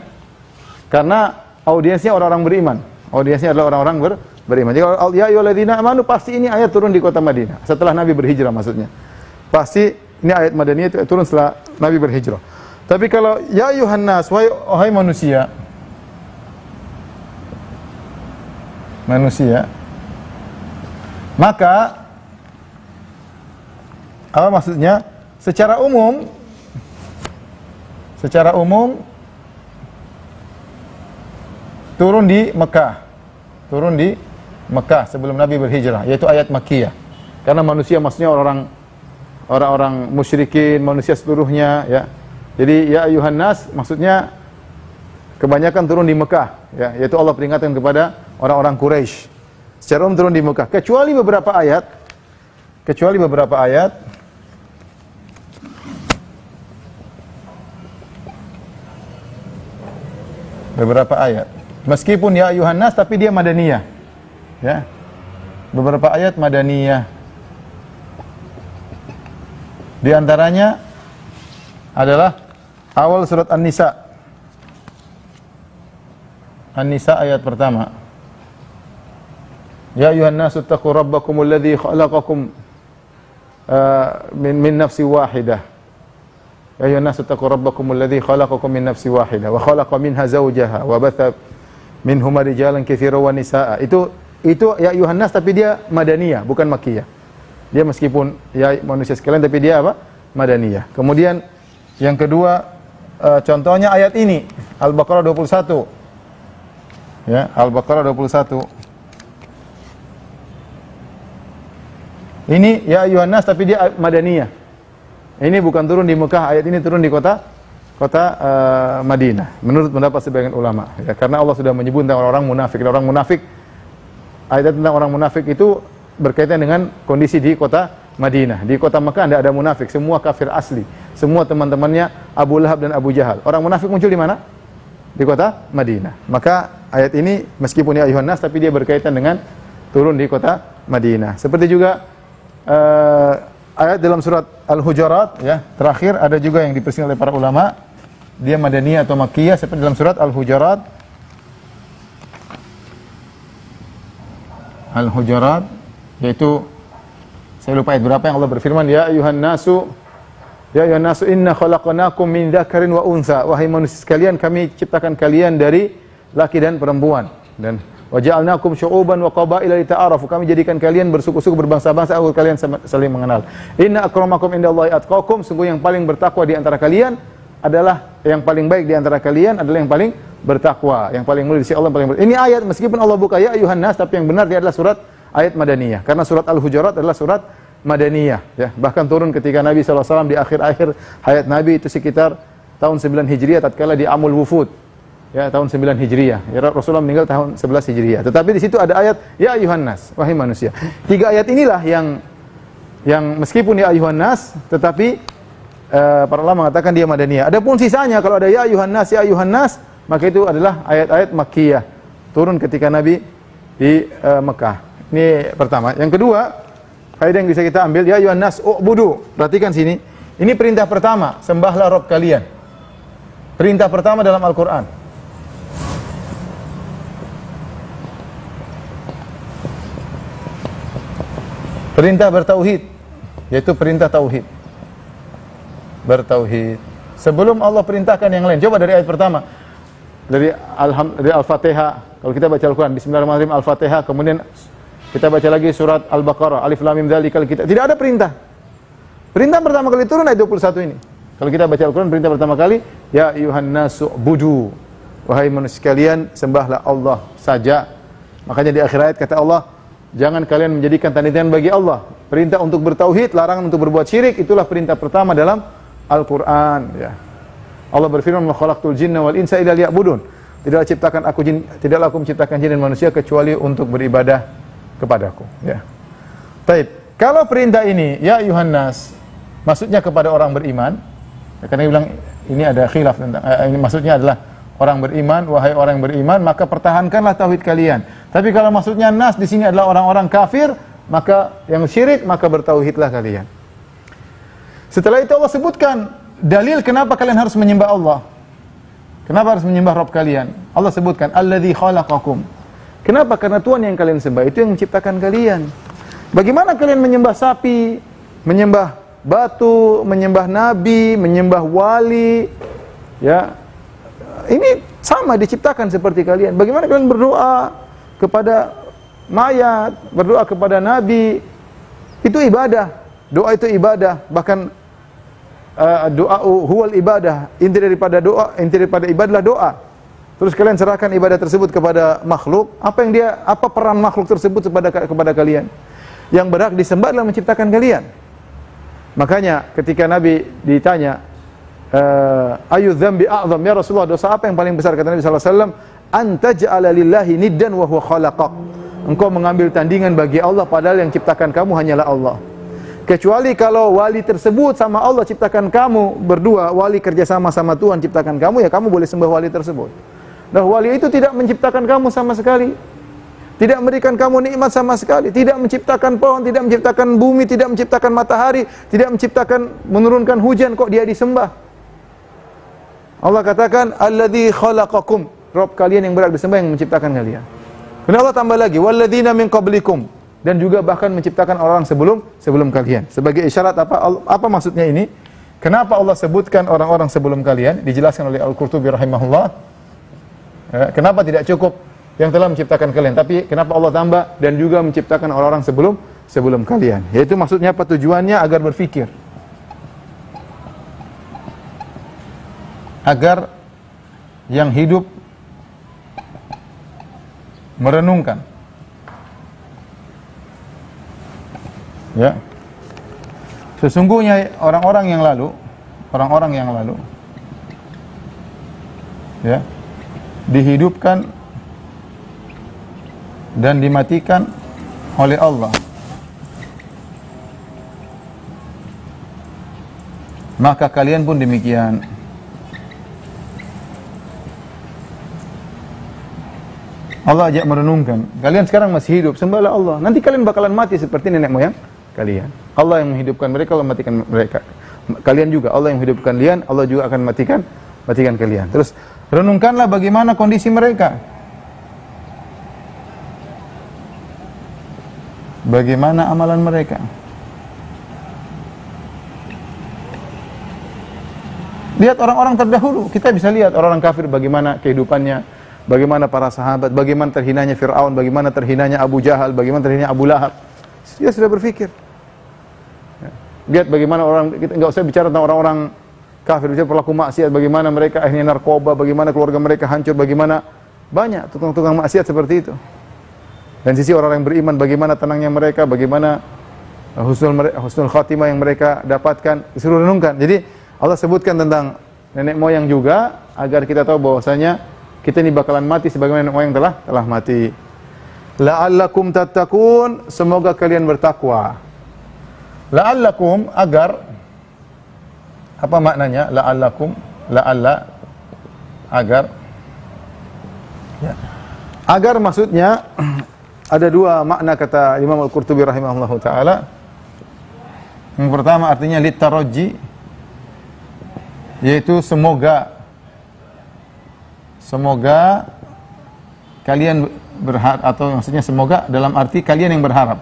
Karena audiensnya orang-orang beriman. Audiensnya adalah orang-orang beriman. Jadi kalau ya ayyuhalladzina amanu, pasti ini ayat turun di kota Madinah. Setelah Nabi berhijrah maksudnya. Pasti ini ayat madaniyah itu turun setelah Nabi berhijrah. Tapi kalau ya ayyuhan nas, wahai manusia. Manusia. Maka apa maksudnya? Secara umum turun di Mekah sebelum Nabi berhijrah, yaitu ayat Makkiyah. Karena manusia maksudnya orang-orang musyrikin, manusia seluruhnya, ya. Jadi ya ayuhan nas maksudnya kebanyakan turun di Mekah, ya, yaitu Allah peringatkan kepada orang-orang Quraisy. Secara umum turun di Mekah, kecuali beberapa ayat. Beberapa ayat. Meskipun ya ayuhan nas tapi dia madaniyah. Ya. Beberapa ayat madaniyah. Di antaranya adalah awal surat An-Nisa. An-Nisa ayat pertama. Ya ayuhan nasu taqu rabbakumul ladzi khalaqakum min nafsin wahidah. Ya ayuhan nasu taqu rabbakumul ladzi khalaqakum min nafsin wahidah wa khalaqa minha zawjaha wa batha minhuma rijalan katsiran wa nisaa. Itu ya ayuhan nas tapi dia madaniyah, bukan makkiyah. Dia meskipun ya manusia sekalian tapi dia apa? Madaniyah. Kemudian yang kedua contohnya ayat ini Al-Baqarah 21. Ya, Al-Baqarah 21. Ini ya ayuhan nas tapi dia madaniyah. Ini bukan turun di Mekah, ayat ini turun di kota Madinah. Menurut pendapat sebagian ulama, ya, karena Allah sudah menyebut tentang orang munafik. Orang munafik, ayat tentang orang munafik itu berkaitan dengan kondisi di kota Madinah. Di kota Mekah tidak ada munafik, semua kafir asli. Semua teman-temannya Abu Lahab dan Abu Jahal. Orang munafik muncul di mana? Di kota Madinah. Maka ayat ini meskipun ya ayuhan nas tapi dia berkaitan dengan turun di kota Madinah. Seperti juga ayat dalam surat Al-Hujurat, ya, terakhir ada juga yang dipersingkat oleh para ulama, dia madaniyah atau makkiyah, seperti dalam surat Al-Hujurat. Al-Hujurat, yaitu saya lupa ayat berapa yang Allah berfirman, ya ayuhan nasu inna khalaqnakum min dzakarin wa untha. Wahai manusia sekalian, kami ciptakan kalian dari laki dan perempuan, dan wa ja'alnakum syu'uban wa qabaila lita'arafu. Kami jadikan kalian bersuku-suku, berbangsa-bangsa agar kalian saling mengenal. Inna akramakum indallahi atqakum. Sungguh yang paling bertakwa di antara kalian adalah yang paling baik di antara kalian adalah yang paling bertakwa, yang paling mulia di sisi Allah paling bertakwa. Ini ayat meskipun Allah buka ya ayuhan nas tapi yang benar dia adalah surat ayat madaniyah. Karena surat Al-Hujurat adalah surat madaniyah, ya. Bahkan turun ketika Nabi SAW di akhir-akhir hayat Nabi itu sekitar tahun 9 Hijriah tatkala di Amul Wufud. Ya, tahun 9 Hijriah. Ya, Rasulullah meninggal tahun 11 Hijriah. Tetapi di situ ada ayat ya ayuhan nas, wahai manusia. Tiga ayat inilah yang meskipun ya ayuhan nas tetapi para ulama mengatakan dia madaniyah. Adapun sisanya kalau ada ya ayuhan nas, maka itu adalah ayat-ayat makkiyah. Turun ketika Nabi di Mekah. Ini pertama. Yang kedua, faedah yang bisa kita ambil ya ayuhan nas u'budu. Perhatikan sini. Ini perintah pertama, sembahlah Rabb kalian. Perintah pertama dalam Al-Qur'an. Perintah bertauhid, yaitu perintah tauhid. Bertauhid. Sebelum Allah perintahkan yang lain. Coba dari ayat pertama. Dari Al-Fatihah. Kalau kita baca Al-Quran, Bismillahirrahmanirrahim, Al-Fatihah. Kemudian kita baca lagi surat Al-Baqarah. Alif Lam Mim Dzalikal Kitab. Tidak ada perintah. Perintah pertama kali turun ayat 21 ini. Kalau kita baca Al-Quran, perintah pertama kali, ya ayuhan nasu budu. Wahai manusia sekalian, sembahlah Allah saja. Makanya di akhir ayat kata Allah, jangan kalian menjadikan tandingan bagi Allah. Perintah untuk bertauhid, larangan untuk berbuat syirik, itulah perintah pertama dalam Al-Quran. Ya. Allah berfirman, "Ma khalaqtul jinna wal insa illa liya'budun." Tidaklah aku menciptakan jin dan manusia kecuali untuk beribadah kepadaku. Ya. Taib. Kalau perintah ini, ya ayuhan nas, maksudnya kepada orang beriman. Ya, karena dia bilang ini ada khilaf tentang ini maksudnya adalah orang beriman, wahai orang yang beriman, maka pertahankanlah tauhid kalian. Tapi kalau maksudnya nas di sini adalah orang-orang kafir, maka yang syirik, maka bertauhidlah kalian. Setelah itu Allah sebutkan dalil kenapa kalian harus menyembah Allah. Kenapa harus menyembah Rabb kalian? Allah sebutkan alladzi khalaqakum. Kenapa? Karena Tuhan yang kalian sembah itu yang menciptakan kalian. Bagaimana kalian menyembah sapi, menyembah batu, menyembah nabi, menyembah wali? Ya. Ini sama diciptakan seperti kalian. Bagaimana kalian berdoa kepada mayat, berdoa kepada nabi? Itu ibadah. Doa itu ibadah. Bahkan doa huwal ibadah. Inti daripada ibadah adalah doa. Terus kalian serahkan ibadah tersebut kepada makhluk. Apa peran makhluk tersebut kepada kalian? Yang berhak disembah adalah menciptakan kalian. Makanya ketika Nabi ditanya, ayu dzambi a'zam ya Rasulullah, dosa apa yang paling besar? Kata Nabi sallallahu alaihi wasallam, anta ja'ala lillahi niddan wa huwa khalaqak. Engkau mengambil tandingan bagi Allah padahal yang ciptakan kamu hanyalah Allah. Kecuali kalau wali tersebut sama Allah ciptakan kamu berdua, wali kerjasama sama Tuhan ciptakan kamu, ya kamu boleh sembah wali tersebut. Nah, wali itu tidak menciptakan kamu sama sekali. Tidak memberikan kamu nikmat sama sekali, tidak menciptakan pohon, tidak menciptakan bumi, tidak menciptakan matahari, tidak menciptakan menurunkan hujan, kok dia disembah? Allah katakan alladzi khalaqakum, Rabb kalian yang berhak disembah yang menciptakan kalian. Kemudian Allah tambah lagi, walladzina min qablikum, dan juga bahkan menciptakan orang sebelum kalian. Sebagai isyarat apa maksudnya ini? Kenapa Allah sebutkan orang-orang sebelum kalian? Dijelaskan oleh Al-Qurtubi rahimahullah. Ya, kenapa tidak cukup yang telah menciptakan kalian, tapi kenapa Allah tambah dan juga menciptakan orang-orang sebelum kalian? Yaitu maksudnya apa, tujuannya agar berfikir, agar yang hidup merenungkan. Ya. Sesungguhnya orang-orang yang lalu ya, dihidupkan dan dimatikan oleh Allah. Maka kalian pun demikian. Allah ajak merenungkan. Kalian sekarang masih hidup, sembahlah Allah. Nanti kalian bakalan mati seperti nenek moyang kalian. Allah yang menghidupkan mereka, Allah matikan mereka. Kalian juga, Allah yang menghidupkan kalian, Allah juga akan matikan kalian. Terus renungkanlah bagaimana kondisi mereka. Bagaimana amalan mereka. Lihat orang-orang terdahulu. Kita bisa lihat orang-orang kafir bagaimana kehidupannya, bagaimana para sahabat, bagaimana terhinanya Fir'aun, bagaimana terhinanya Abu Jahal, bagaimana terhinanya Abu Lahab. Dia sudah berpikir. Lihat bagaimana orang, kita nggak usah bicara tentang orang-orang kafir, bicara pelaku maksiat, bagaimana mereka akhirnya narkoba, bagaimana keluarga mereka hancur, bagaimana banyak tukang-tukang maksiat seperti itu. Dan sisi orang yang beriman, bagaimana tenangnya mereka, bagaimana husnul khatimah yang mereka dapatkan, disuruh renungkan. Jadi Allah sebutkan tentang nenek moyang juga agar kita tahu bahwasanya kita ini bakalan mati sebagaimana nenek moyang telah mati. La'allakum tattaqun, semoga kalian bertakwa. La'allakum, agar, apa maknanya? La'allakum, la'alla, agar. Ya. Agar maksudnya ada dua makna kata Imam Al-Qurtubi rahimahullahu taala. Yang pertama artinya litarajji, yaitu semoga kalian berharap, atau maksudnya semoga dalam arti kalian yang berharap.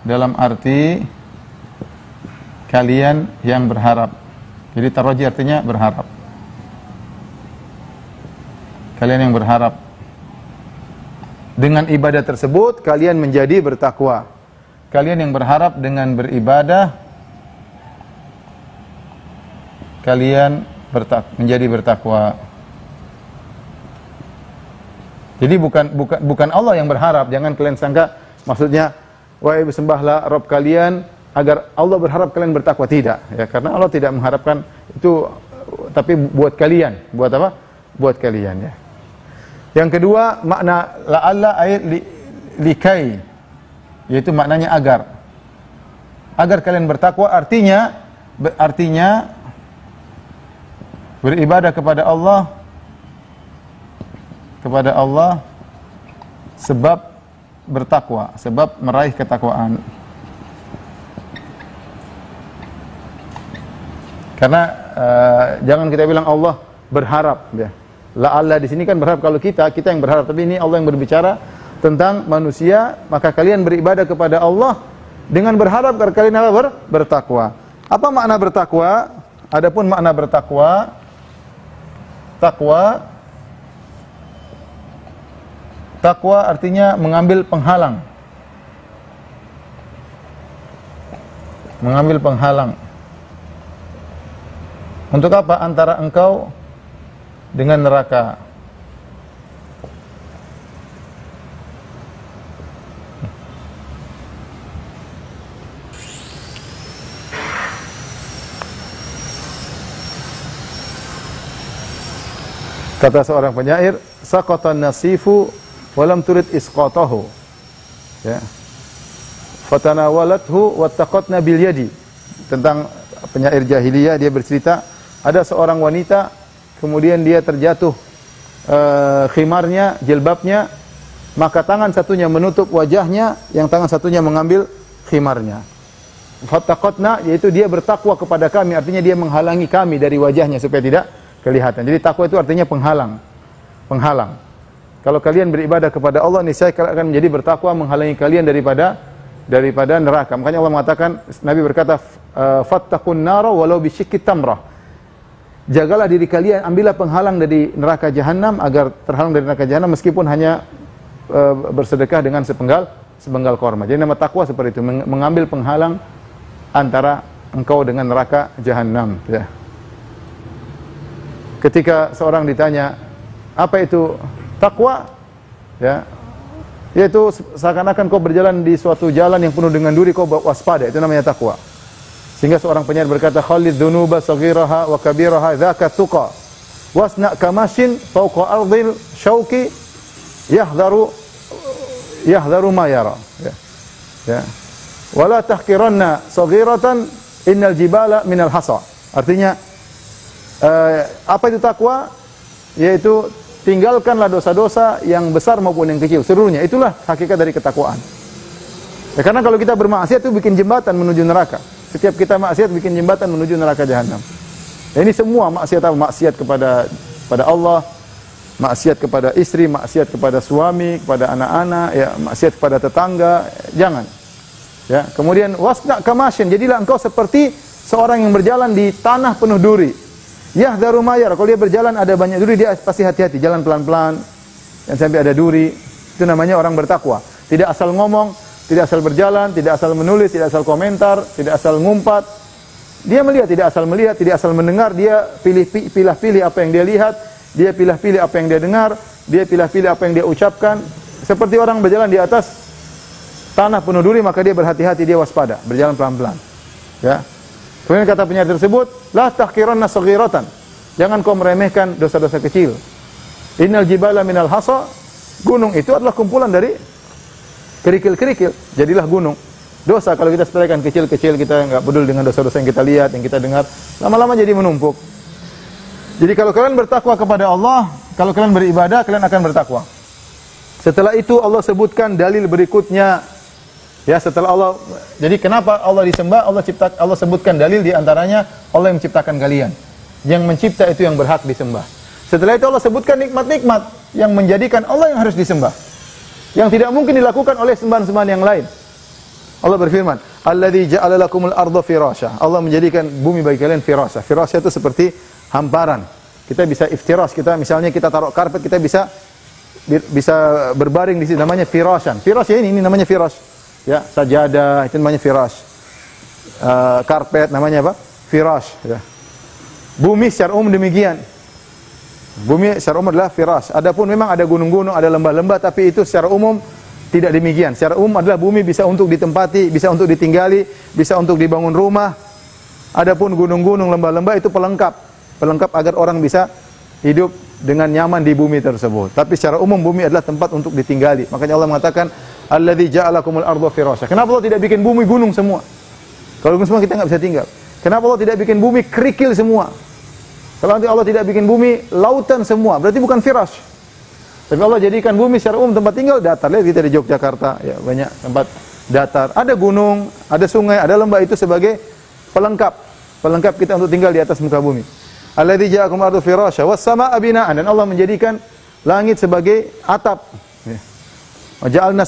Dalam arti kalian yang berharap. Jadi tarajji artinya berharap. Kalian yang berharap. Dengan ibadah tersebut kalian menjadi bertakwa. Kalian yang berharap dengan beribadah kalian menjadi bertakwa. Jadi bukan Allah yang berharap, jangan kalian sangka maksudnya wahai sembahlah Rabb kalian agar Allah berharap kalian bertakwa, tidak ya, karena Allah tidak mengharapkan itu, tapi buat kalian. Buat apa? Buat kalian ya. Yang kedua makna la'alla ayat likai, yaitu maknanya agar kalian bertakwa, artinya beribadah kepada Allah sebab bertakwa, sebab meraih ketakwaan. Karena jangan kita bilang Allah berharap ya. La'alla di sini kan berharap, kalau kita yang berharap, tapi ini Allah yang berbicara tentang manusia, maka kalian beribadah kepada Allah dengan berharap agar kalian bertakwa. Apa makna bertakwa? Adapun makna bertakwa, takwa artinya mengambil penghalang. Mengambil penghalang. Untuk apa? Antara engkau dengan neraka. Kata seorang penyair, saqatan nasifu walam turid isqatahu. Ya. Fatanawalathu wattaqatna bil yadi. Tentang penyair jahiliyah, dia bercerita ada seorang wanita, kemudian dia terjatuh khimarnya, jilbabnya, maka tangan satunya menutup wajahnya, yang tangan satunya mengambil khimarnya. Fattaqatna, yaitu dia bertakwa kepada kami, artinya dia menghalangi kami dari wajahnya supaya tidak kelihatan. Jadi takwa itu artinya penghalang. Kalau kalian beribadah kepada Allah, niscaya kalian akan menjadi bertakwa, menghalangi kalian daripada neraka. Makanya Allah mengatakan, Nabi berkata, fattaqun nara walau bisyikki tamrah. Jagalah diri kalian, ambillah penghalang dari neraka jahanam agar terhalang dari neraka jahanam meskipun hanya bersedekah dengan sepenggal korma. Jadi nama takwa seperti itu, mengambil penghalang antara engkau dengan neraka jahanam, ya. Ketika seorang ditanya, apa itu takwa? Ya, yaitu seakan-akan kau berjalan di suatu jalan yang penuh dengan duri, kau waspada, itu namanya takwa. Sehingga seorang penyair berkata, khalid dhunuba saghiraha wa kabiraha dzaka tuqa wasna kamashin fawqa ardil syauqi yahdharu ma yara. Ya. Ya. Wala tahqiranna saghiratan innal jibala minal hasa. Artinya apa itu takwa? Yaitu tinggalkanlah dosa-dosa yang besar maupun yang kecil, seluruhnya. Itulah hakikat dari ketakwaan. Ya, karena kalau kita bermaksiat itu bikin jembatan menuju neraka. Setiap kita maksiat bikin jembatan menuju neraka jahanam. Ya, ini semua maksiat apa? Maksiat kepada Allah, maksiat kepada istri, maksiat kepada suami, kepada anak-anak, ya, maksiat kepada tetangga, jangan. Ya, kemudian wasna kamashin, jadilah engkau seperti seorang yang berjalan di tanah penuh duri. Yahdharu mayar, kalau dia berjalan ada banyak duri, dia pasti hati-hati, jalan pelan-pelan, dan sampai ada duri. Itu namanya orang bertakwa. Tidak asal ngomong, tidak asal berjalan, tidak asal menulis, tidak asal komentar, tidak asal ngumpat. Dia melihat, tidak asal melihat, tidak asal mendengar, dia pilih-pilih apa yang dia lihat, dia pilih-pilih apa yang dia dengar, dia pilih-pilih apa yang dia ucapkan. Seperti orang berjalan di atas tanah penuh duri, maka dia berhati-hati, dia waspada, berjalan pelan-pelan. Ya. Kemudian kata penyair tersebut, la tahqiranna saghiratan. Jangan kau meremehkan dosa-dosa kecil. Innal jibala minal hasa. Gunung itu adalah kumpulan dari kerikil-kerikil. Jadilah gunung. Dosa kalau kita sepelekan kecil-kecil, kita enggak peduli dengan dosa-dosa yang kita lihat, yang kita dengar, lama-lama jadi menumpuk. Jadi kalau kalian bertakwa kepada Allah, kalau kalian beribadah, kalian akan bertakwa. Setelah itu Allah sebutkan dalil berikutnya. Ya, setelah Allah, jadi kenapa Allah disembah? Allah sebutkan dalil di antaranya Allah yang menciptakan kalian. Yang mencipta itu yang berhak disembah. Setelah itu Allah sebutkan nikmat-nikmat yang menjadikan Allah yang harus disembah. Yang tidak mungkin dilakukan oleh sembahan-sembahan yang lain. Allah berfirman, "Alladzi ja'ala lakumul arda firasya." Allah menjadikan bumi bagi kalian firasya. Firasya itu seperti hamparan. Kita bisa iftiras, misalnya kita taruh karpet, kita bisa berbaring di situ, namanya firasyan. Firasya ini namanya firas. Ya, sajadah itu namanya firas. Karpet namanya apa? Firas, ya. Bumi secara umum demikian. Bumi secara umum adalah firas. Adapun memang ada gunung-gunung, ada lembah-lembah, tapi itu secara umum tidak demikian. Secara umum adalah bumi bisa untuk ditempati, bisa untuk ditinggali, bisa untuk dibangun rumah. Adapun gunung-gunung, lembah-lembah itu pelengkap agar orang bisa hidup dengan nyaman di bumi tersebut. Tapi secara umum bumi adalah tempat untuk ditinggali. Makanya Allah mengatakan, "Alladzi ja'alakumul arda firasya." Kenapa Allah tidak bikin bumi gunung semua? Kalau gunung semua kita enggak bisa tinggal. Kenapa Allah tidak bikin bumi kerikil semua? Kalau nanti Allah tidak bikin bumi lautan semua, berarti bukan firas. Tapi Allah jadikan bumi secara umum tempat tinggal datar. Lihat kita di Yogyakarta, ya banyak tempat datar. Ada gunung, ada sungai, ada lembah, itu sebagai pelengkap kita untuk tinggal di atas muka bumi. Alladzi ja'akum ardu firasya was samaa'a bina'an, dan Allah menjadikan langit sebagai atap. Wa ja'alna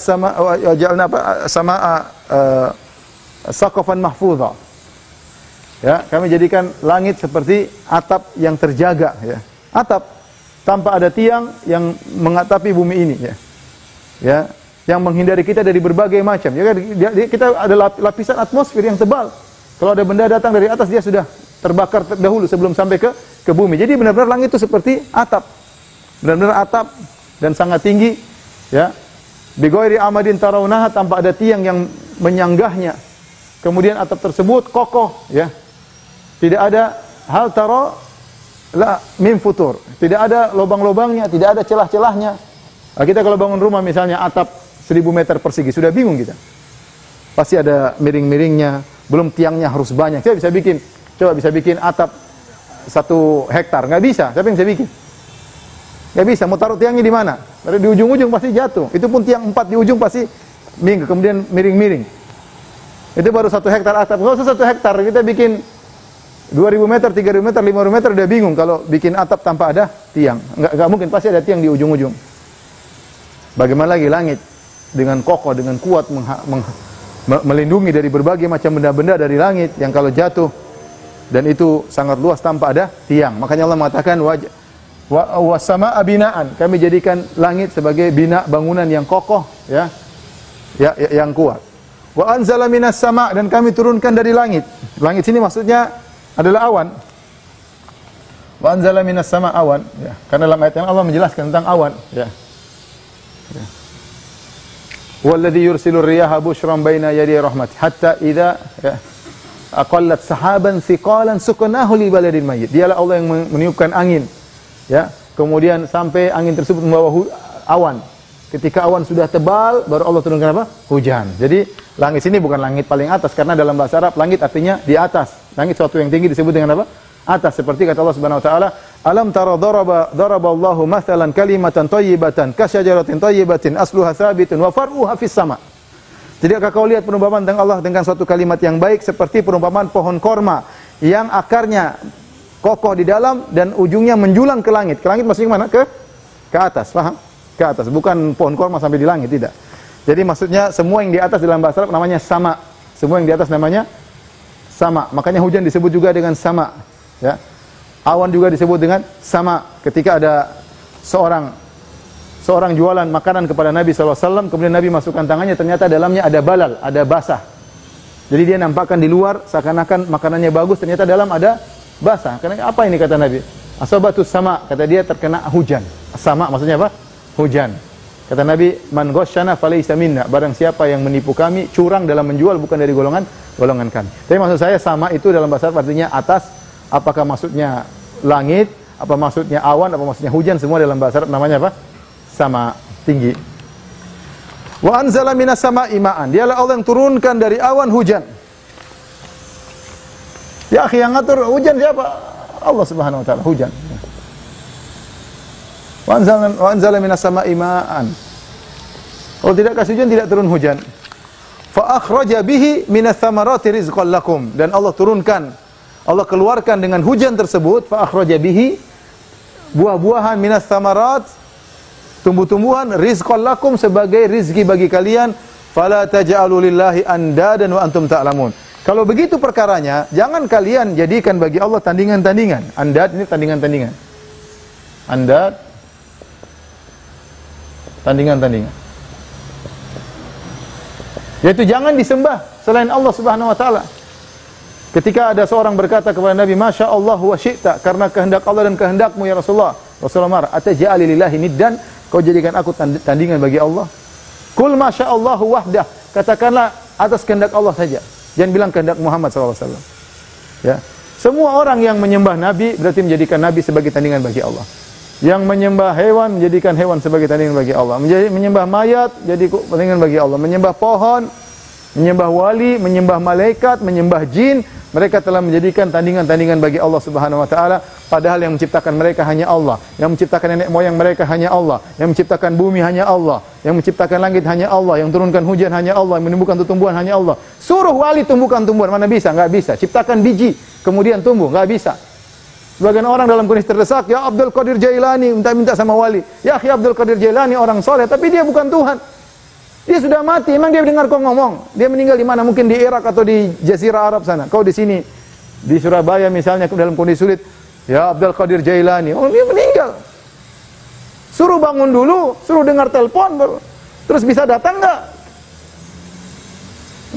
samaa'a saqafan mahfudha. Ya, kami jadikan langit seperti atap yang terjaga, ya. Atap tanpa ada tiang yang mengatapi bumi ini, ya. Ya, yang menghindari kita dari berbagai macam. Ya, kita ada lapisan atmosfer yang tebal. Kalau ada benda datang dari atas, dia sudah terbakar terdahulu sebelum sampai ke bumi. Jadi benar-benar langit itu seperti atap. Benar-benar atap dan sangat tinggi, ya. Bi ghairi amadin tarawnaha, tanpa ada tiang yang menyanggahnya. Kemudian atap tersebut kokoh, ya. Tidak ada hal taro la min futur. Tidak ada lubang-lubangnya, tidak ada celah-celahnya. Nah, kita kalau bangun rumah misalnya atap 1000 meter persegi, sudah bingung kita. Pasti ada miring-miringnya, belum tiangnya harus banyak. Saya bisa bikin atap 1 hektar, nggak bisa. Siapa yang bisa bikin? Nggak bisa. Mau taruh tiangnya di mana? Di ujung-ujung pasti jatuh. Itu pun tiang 4 di ujung pasti minggu, kemudian miring-miring. Itu baru 1 hektar atap. Kalau 1 hektar kita bikin 2000 meter, 3000 meter, 5000 meter, udah bingung kalau bikin atap tanpa ada tiang. Enggak mungkin, pasti ada tiang di ujung-ujung. Bagaimana lagi langit dengan kokoh, dengan kuat melindungi dari berbagai macam benda-benda dari langit yang kalau jatuh dan itu sangat luas tanpa ada tiang. Makanya Allah mengatakan was-samaa'a binaan. Kami jadikan langit sebagai bina bangunan yang kokoh, ya yang kuat. Wa anzala minas sama' dan kami turunkan dari langit. Langit sini maksudnya adalah awan. Wa anzala minas sama' awan, ya. Karena dalam ayat yang Allah menjelaskan tentang awan, ya. Walladzi yursilur riyaha busyran baina yaday rahmati hatta idza aqallat sahaban thiqalan suqnahu li baladin mayyit. Dialah Allah yang meniupkan angin, ya. Kemudian sampai angin tersebut membawa awan. Ketika awan sudah tebal, baru Allah turunkan apa? Hujan. Jadi langit sini bukan langit paling atas, karena dalam bahasa Arab langit artinya di atas. Langit suatu yang tinggi disebut dengan apa? Atas. Seperti kata Allah Subhanahu wa taala, "Alam tara daraballahu mathalan kalimatan thayyibatan kasyajaratin thayyibatin asluha tsabitun wa far'uha fis sama." Tidakkah kau lihat perumpamaan tentang Allah dengan suatu kalimat yang baik seperti perumpamaan pohon korma yang akarnya kokoh di dalam dan ujungnya menjulang ke langit. Ke langit maksudnya mana? Ke atas, paham? Ke atas, bukan pohon korma sampai di langit, tidak. Jadi maksudnya semua yang di atas dalam bahasa Arab namanya sama. Semua yang di atas namanya sama. Makanya hujan disebut juga dengan sama, ya. Awan juga disebut dengan sama. Ketika ada seorang jualan makanan kepada Nabi SAW, kemudian Nabi masukkan tangannya, ternyata dalamnya ada balal, ada basah. Jadi dia nampakkan di luar seakan-akan makanannya bagus, ternyata dalam ada basah. Karena apa ini kata Nabi? Asabatus sama, kata dia terkena hujan. Sama maksudnya apa? Hujan. Kata Nabi, man ghasyana falaysa minna. Barang siapa yang menipu kami, curang dalam menjual, bukan dari golongan kami. Tapi maksud saya sama itu dalam bahasa Arab artinya atas. Apakah maksudnya langit, apa maksudnya awan, apa maksudnya hujan, semua dalam bahasa Arab namanya apa? Sama, tinggi. Wa anzala minas sama'i ma'an. Dialah Allah yang turunkan dari awan hujan. Ya akhi, yang ngatur hujan siapa? Allah Subhanahu wa taala, hujan. Wa anzala minas sama'i ma'an. Kalau tidak kasih hujan, tidak turun hujan. Fa akhraja bihi minas thamarati rizqan lakum. Dan Allah turunkan, Allah keluarkan dengan hujan tersebut, fa akhraja bihi, buah-buahan minas thamarat, tumbuh-tumbuhan, rizqan lakum, sebagai rizki bagi kalian. Fala taj'alu lillahi andadan wa antum ta'lamun. Kalau begitu perkaranya, jangan kalian jadikan bagi Allah tandingan-tandingan. Andad ini tandingan-tandingan. Andad, tandingan-tandingan. Yaitu jangan disembah selain Allah Subhanahu wa taala. Ketika ada seorang berkata kepada Nabi, "Masya Allah wa syi'ta," karena kehendak Allah dan kehendakmu ya Rasulullah. Rasulullah marah, "Ataj'ali lillahi niddan?" Kau jadikan aku tandingan bagi Allah? Qul masya Allah wahdah. Katakanlah atas kehendak Allah saja. Jangan bilang kehendak Muhammad SAW. Ya. Semua orang yang menyembah Nabi berarti menjadikan Nabi sebagai tandingan bagi Allah. Yang menyembah hewan menjadikan hewan sebagai tandingan bagi Allah. Menyembah mayat jadi tandingan bagi Allah. Menyembah pohon, menyembah wali, menyembah malaikat, menyembah jin, mereka telah menjadikan tandingan-tandingan bagi Allah Subhanahu wa taala, padahal yang menciptakan mereka hanya Allah, yang menciptakan nenek moyang mereka hanya Allah, yang menciptakan bumi hanya Allah, yang menciptakan langit hanya Allah, yang turunkan hujan hanya Allah, yang menumbuhkan tumbuhan hanya Allah. Suruh wali tumbuhkan tumbuhan, mana bisa? Enggak bisa. Ciptakan biji kemudian tumbuh, enggak bisa. Sebagian orang dalam kondisi terdesak, ya Abdul Qadir Jailani minta sama wali. Ya akhi, Abdul Qadir Jailani orang soleh, tapi dia bukan Tuhan. Dia sudah mati, emang dia dengar kau ngomong? Dia meninggal di mana? Mungkin di Irak atau di Jazirah Arab sana. Kau di sini, di Surabaya misalnya, dalam kondisi sulit. Ya Abdul Qadir Jailani, oh dia meninggal. Suruh bangun dulu, suruh dengar telepon, baru terus bisa datang enggak?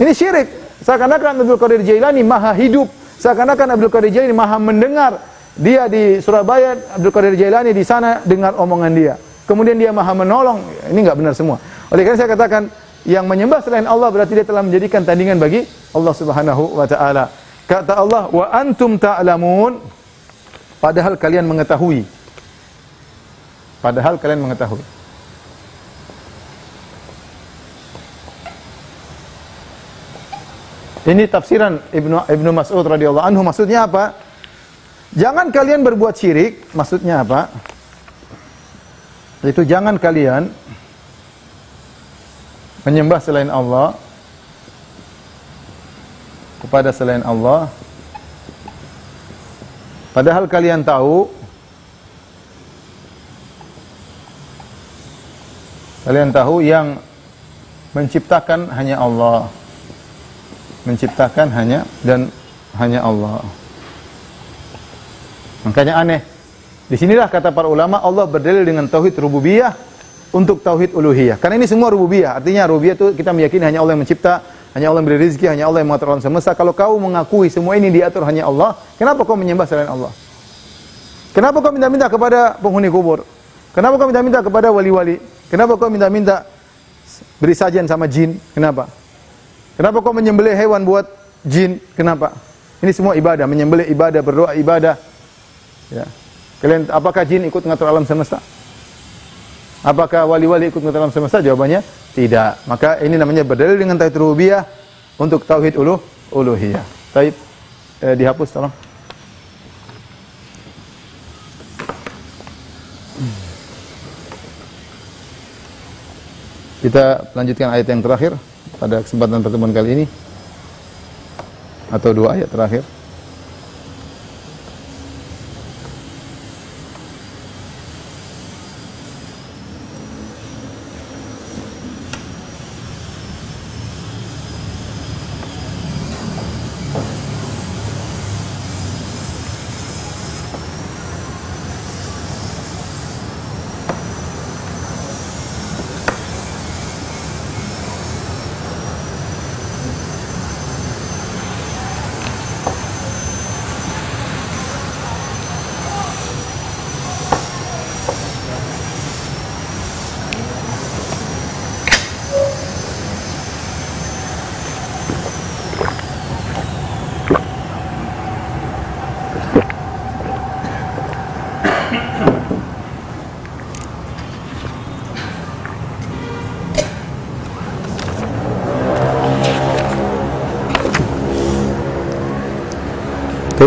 Ini syirik. Seakan-akan Abdul Qadir Jailani maha hidup. Seakan-akan Abdul Qadir Jailani maha mendengar. Dia di Surabaya, Abdul Qadir Jailani di sana dengar omongan dia. Kemudian dia maha menolong. Ini enggak benar semua. Oleh karena saya katakan, yang menyembah selain Allah berarti dia telah menjadikan tandingan bagi Allah Subhanahu wa taala. Kata Allah, "Wa antum ta'lamun," padahal kalian mengetahui. Padahal kalian mengetahui. Ini tafsiran Ibnu Mas'ud radhiyallahu anhu, maksudnya apa? Jangan kalian berbuat syirik, maksudnya apa? Itu jangan kalian menyembah selain Allah kepada selain Allah, padahal kalian tahu Kalian tahu yang menciptakan hanya Allah. Menciptakan hanya Allah. Makanya aneh. Disinilah kata para ulama, Allah berdalil dengan tauhid rububiyah untuk tauhid uluhiyah. Karena ini semua rububiyah. Artinya rububiyah itu kita meyakini hanya Allah yang mencipta, hanya Allah yang beri rezeki, hanya Allah yang mengatur alam semesta. Kalau kau mengakui semua ini diatur hanya Allah, kenapa kau menyembah selain Allah? Kenapa kau minta-minta kepada penghuni kubur? Kenapa kau minta-minta kepada wali-wali? Kenapa kau minta-minta beri sajian sama jin? Kenapa? Kenapa kau menyembelih hewan buat jin? Kenapa? Ini semua ibadah, menyembelih ibadah, berdoa ibadah. Ya. Kalian, apakah jin ikut mengatur alam semesta? Apakah wali-wali ikut mengatur alam semesta? Jawabannya tidak. Maka ini namanya berdalil dengan tauhid rububiyah untuk tauhid uluhiyah. Baik, dihapus tolong. Kita lanjutkan ayat yang terakhir pada kesempatan pertemuan kali ini, atau 2 ayat terakhir.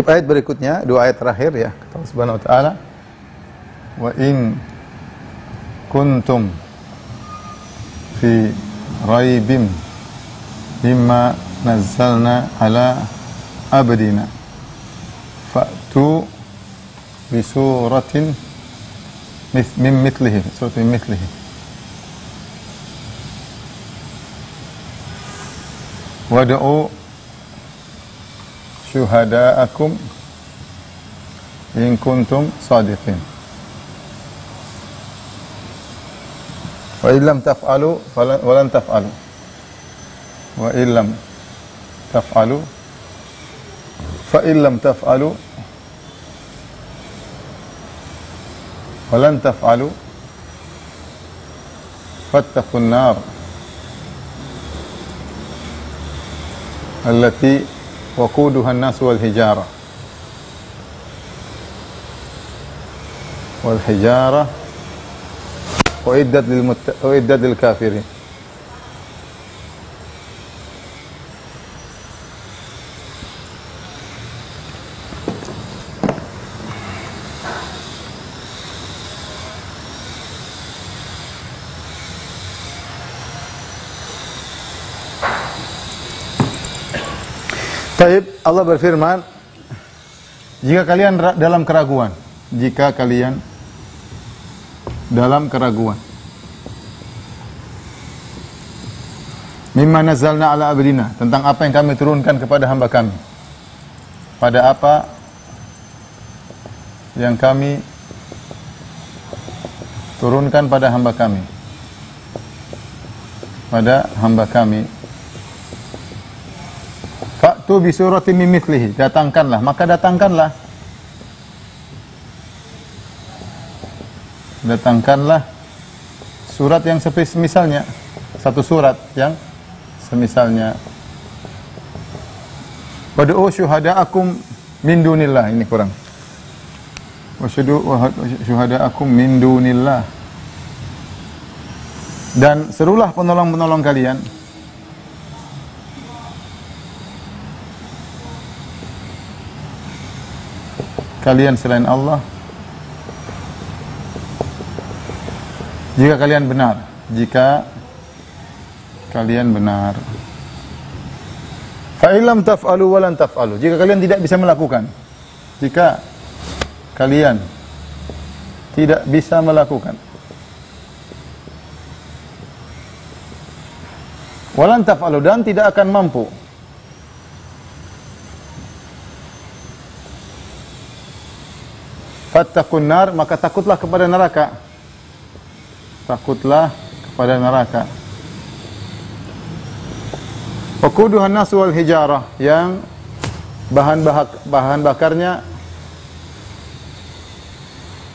Ayat berikutnya, 2 ayat terakhir ya, kata Allah Subhanahu wa taala, wa in kuntum fi raibim mimma nazzalna ala abdina fa'tu bi suratin min mithlihi, suratin mithlihi. Wad'u syuhada'akum in kuntum shadiqin. Wa illam taf'alu wa lan taf'alu. Wa illam taf'alu fa illam taf'alu wa lan taf'alu fattaqun nar allati waquduha an-nas wal hijara uiddat lil kafirin. Baik, Allah berfirman, jika kalian dalam keraguan, mimma nazzalna ala abdina, tentang apa yang kami turunkan kepada hamba kami. Pada apa yang kami turunkan pada hamba kami. Pada hamba kami. Fa'tu bi suratin min mithlihi, datangkanlah, maka datangkanlah surat yang semisalnya, satu surat yang semisalnya. Wad'u syuhada'akum min dunillah, ini kurang. Wasyhadu syuhada'akum min dunillah, dan serulah penolong-penolong kalian selain Allah, jika kalian benar. Fa illam taf'alu wa lan taf'alu, jika kalian tidak bisa melakukan, Walan taf'alu, dan tidak akan mampu. Fattaqun nar, maka takutlah kepada neraka. Takutlah kepada neraka. Waquduhan nas wal hijarah, yang bahan bakarnya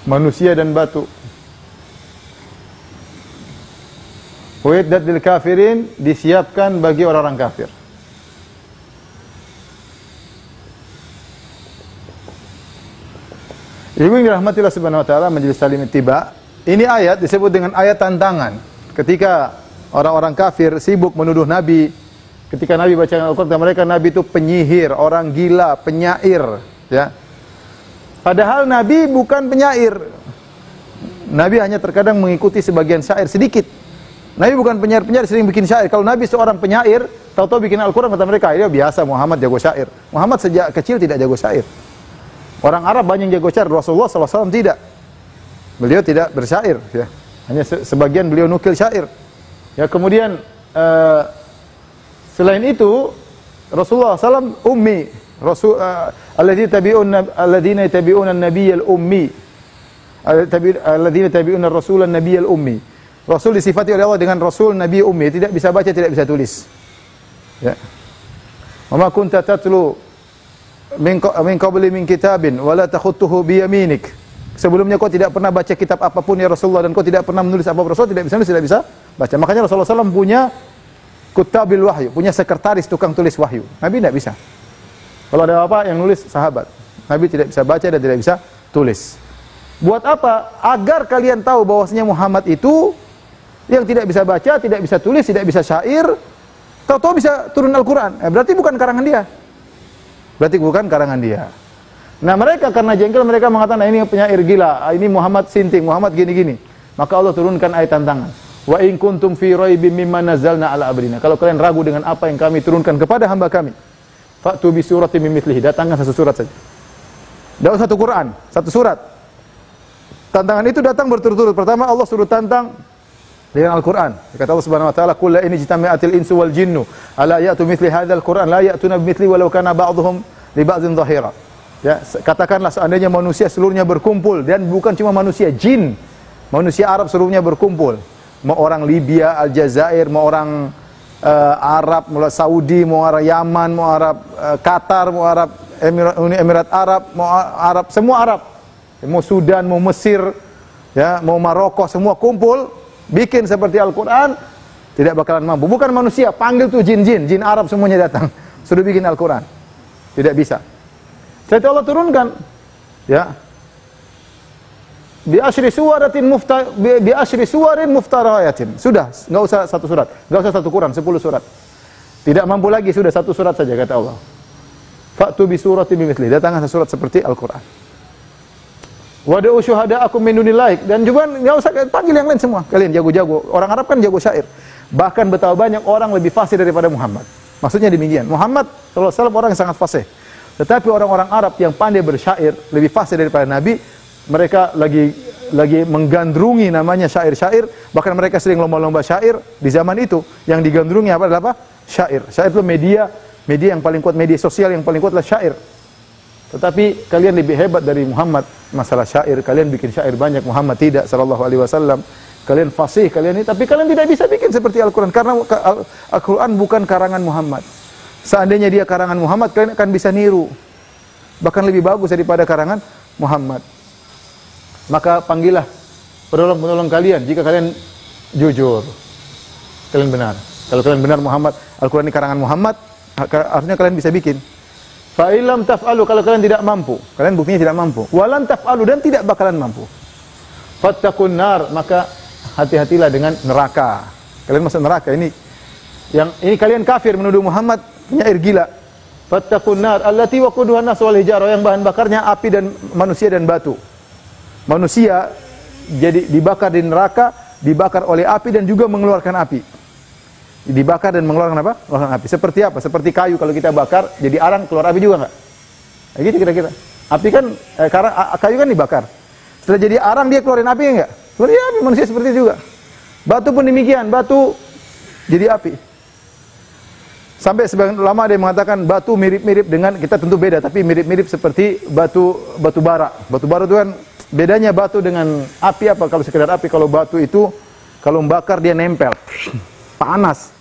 manusia dan batu. Uiddat lil kafirin, disiapkan bagi orang-orang kafir. Ibu yang dirahmati Allah Subhanahu wa taala, majelis salim ittiba. Ini ayat disebut dengan ayat tantangan. Ketika orang-orang kafir sibuk menuduh Nabi, ketika Nabi baca Al-Qur'an, mereka Nabi itu penyihir, orang gila, penyair, ya. Padahal Nabi bukan penyair. Nabi hanya terkadang mengikuti sebagian syair sedikit. Nabi bukan penyair-penyair, sering bikin syair. Kalau Nabi seorang penyair, tahu-tahu bikin Al-Qur'an, kata mereka, dia biasa, Muhammad jago syair. Muhammad sejak kecil tidak jago syair. Orang Arab banyak yang jago syair, Rasulullah SAW tidak. Beliau tidak bersyair, ya. Hanya sebagian beliau nukil syair. Ya, kemudian selain itu Rasulullah SAW ummi. Alladzina yattabi'una an-nabiyyal ummi. Alladzina yattabi'una ar-rasulan nabiyyal ummi. Rasul disifati oleh Allah dengan Rasul Nabi Ummi, tidak bisa baca, tidak bisa tulis. Ya. Wa ma kunta tatlu min qabli min kitabin wa la takhutuhu bi yaminik. Sebelumnya kau tidak pernah baca kitab apapun ya Rasulullah, dan kau tidak pernah menulis apapun. Rasul tidak bisa nulis, tidak bisa baca. Makanya Rasulullah SAW punya kutabil wahyu, punya sekretaris tukang tulis wahyu. Nabi tidak bisa. Kalau ada apa yang nulis sahabat. Nabi tidak bisa baca dan tidak bisa tulis. Buat apa? Agar kalian tahu bahwasanya Muhammad itu yang tidak bisa baca, tidak bisa tulis, tidak bisa syair, tahu-tahu bisa turun Al-Quran. Berarti bukan karangan dia. Berarti bukan karangan dia. Nah, mereka karena jengkel, mereka mengatakan, nah, ini penyair gila, ini Muhammad sinting, Muhammad gini-gini. Maka Allah turunkan ayat tantangan. Wa in kuntum fi raibim mimma nazzalna ala abdina. Kalau kalian ragu dengan apa yang kami turunkan kepada hamba kami, fa'tu bi suratin min mithlihi. Datangkan satu surat saja. Dalam satu Quran, satu surat. Tantangan itu datang berturut-turut. Pertama Allah suruh tantang dengan Al-Quran. Kata Allah Subhanahu wa taala, "Qul la in ijtama'atil insu wal jinnu ala ya'tu mithli hadzal Qur'an la ya'tuna bimithli walau kana ba'dhum li ba'dhin dhahira." Ya, katakanlah seandainya manusia seluruhnya berkumpul, dan bukan cuma manusia, jin. Manusia Arab seluruhnya berkumpul. Mau orang Libya, Aljazair, mau orang Arab, mau Saudi, mau orang Yaman, mau Arab Qatar, mau Arab Emirat Arab, mau Arab, semua Arab. Mau Sudan, mau Mesir, ya, mau Maroko, semua kumpul bikin seperti Al-Quran, tidak bakalan mampu. Bukan manusia, panggil tuh jin-jin, jin Arab semuanya datang, sudah bikin Al-Quran. Tidak bisa. Setelah Allah turunkan, ya, bi asyri suwarin muftarayatin. Sudah, enggak usah satu surat, enggak usah satu Quran, 10 surat. Tidak mampu lagi, sudah satu surat saja kata Allah. Fa'tu bi suratin bimithli. Datangkan surat seperti Al-Quran. Wada'u syuhada'akum min dunillahi, dan juga enggak usah panggil yang lain semua. Kalian jago-jago. Orang Arab kan jago syair. Bahkan betapa banyak orang lebih fasih daripada Muhammad. Maksudnya demikian. Muhammad sallallahu alaihi wasallam orang yang sangat fasih. Tetapi orang-orang Arab yang pandai bersyair lebih fasih daripada Nabi. Mereka lagi menggandrungi namanya syair-syair. Bahkan mereka sering lomba-lomba syair di zaman itu. Yang digandrungi adalah apa? Syair. Syair itu media yang paling kuat, media sosial yang paling kuat adalah syair. Tetapi kalian lebih hebat dari Muhammad masalah syair. Kalian bikin syair banyak, Muhammad tidak sallallahu alaihi wasallam. Kalian fasih, kalian ini, tapi kalian tidak bisa bikin seperti Al-Quran karena Al-Quran bukan karangan Muhammad. Seandainya dia karangan Muhammad, kalian akan bisa niru. Bahkan lebih bagus daripada karangan Muhammad. Maka panggillah penolong-penolong kalian jika kalian jujur. Kalian benar. Kalau kalian benar Muhammad, Al-Quran ini karangan Muhammad, artinya kalian bisa bikin. Fa illam taf'alu, kalau kalian tidak mampu, kalian buktinya tidak mampu. Walan taf'alu, dan tidak bakalan mampu. Fattaqun nar, maka hati-hatilah dengan neraka. Kalian masuk neraka ini. Ini kalian kafir menuduh Muhammad penyair gila. Fattaqun nar allati waquduha an-nas wal hijarah, yang bahan bakarnya api dan manusia dan batu. Manusia jadi dibakar di neraka, dibakar oleh api dan juga mengeluarkan api. Dibakar dan mengeluarkan apa? Mengeluarkan api. Seperti apa? Seperti kayu kalau kita bakar jadi arang, keluar api juga enggak? Nah, gitu kira-kira. Api kan kayu kan dibakar. Setelah jadi arang dia keluarin api enggak? Keluarin api, manusia seperti itu juga. Batu pun demikian, batu jadi api. Sampai sebagian ulama ada yang mengatakan batu mirip-mirip dengan, kita tentu beda, tapi mirip-mirip seperti batu bara. Batu bara itu kan bedanya batu dengan api apa? Kalau sekedar api, kalau batu itu kalau membakar dia nempel, panas.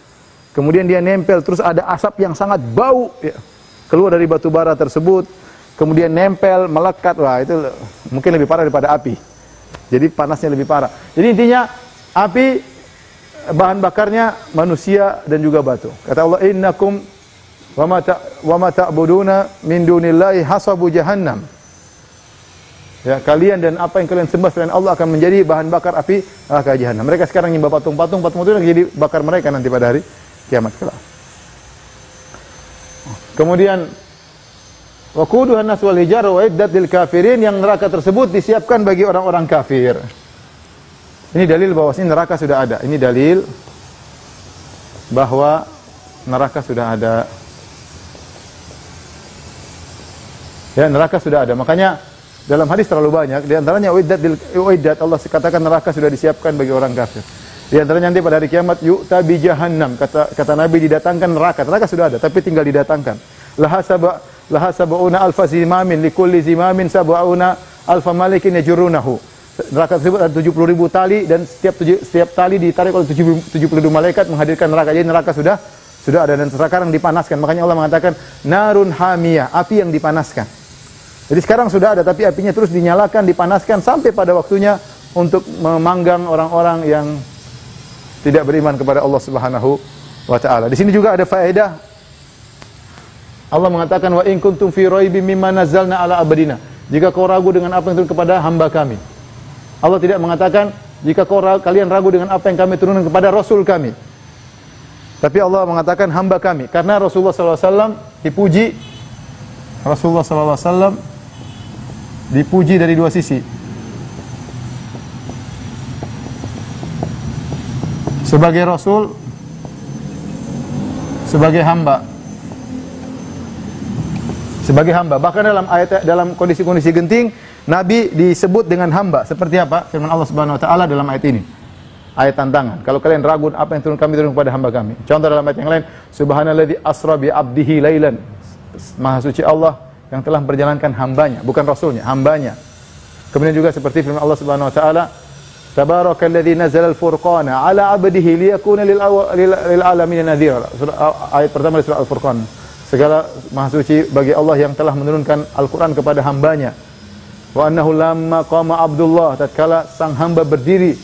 Kemudian dia nempel, terus ada asap yang sangat bau ya, keluar dari batu bara tersebut. Kemudian nempel, melekat. Wah, itu mungkin lebih parah daripada api. Jadi panasnya lebih parah. Jadi intinya api bahan bakarnya manusia dan juga batu. Kata Allah, innakum wa ma ta'buduna min dunillahi hasabu jahannam. Ya, kalian dan apa yang kalian sembah selain Allah akan menjadi bahan bakar api neraka jahanam. Mereka sekarang nyembah patung-patung itu akan jadi bakar mereka nanti pada hari kiamat kelak. Kemudian waquduhan nas wal hijar wa iddat lil kafirin, yang neraka tersebut disiapkan bagi orang-orang kafir. Ini dalil bahwa neraka sudah ada. Ini dalil bahwa neraka sudah ada. Ya, neraka sudah ada. Makanya dalam hadis terlalu banyak. Di antaranya uiddat, Allah katakan neraka sudah disiapkan bagi orang kafir. Di antaranya nanti pada hari kiamat yu'ta bi jahannam. Kata Nabi, didatangkan neraka. Neraka sudah ada, tapi tinggal didatangkan. Laha sab'una alfa zimamin likulli zimamin sab'una alfa malikin yajrunahu. Neraka tersebut ada 70.000 tali, dan setiap tali ditarik oleh 72 malaikat menghadirkan neraka. Jadi neraka sudah ada, dan sekarang dipanaskan. Makanya Allah mengatakan narun hamiyah, api yang dipanaskan. Jadi sekarang sudah ada, tapi apinya terus dinyalakan, dipanaskan sampai pada waktunya untuk memanggang orang-orang yang tidak beriman kepada Allah Subhanahu wa taala. Di sini juga ada faedah. Allah mengatakan wa in kuntum fi raibim mimma nazzalna ala abadina. Jika kau ragu dengan apa yang turun kepada hamba kami. Allah tidak mengatakan jika kalian ragu dengan apa yang kami turunkan kepada Rasul kami. Tapi Allah mengatakan hamba kami. Karena Rasulullah SAW dipuji. Rasulullah SAW dipuji dari dua sisi. Sebagai Rasul, sebagai hamba. Sebagai hamba. Bahkan dalam kondisi-kondisi genting, Nabi disebut dengan hamba. Seperti apa? Firman Allah Subhanahu wa taala dalam ayat ini. Ayat tantangan. Kalau kalian ragu apa yang kami turun kepada hamba kami. Contoh dalam ayat yang lain, subhanalladzi asra bi 'abdihi lailan. Maha suci Allah yang telah memperjalankan hambanya, bukan rasulnya, hambanya. Kemudian juga seperti firman Allah Subhanahu wa taala, tabarakalladzi nazzala al-furqana 'ala 'abdihi liyakuna lil alamin nadhira. Ayat pertama dari surah Al-Furqan. Segala maha suci bagi Allah yang telah menurunkan Al-Qur'an kepada hambanya. Wa annahu lamma qama Abdullah, tatkala sang hamba berdiri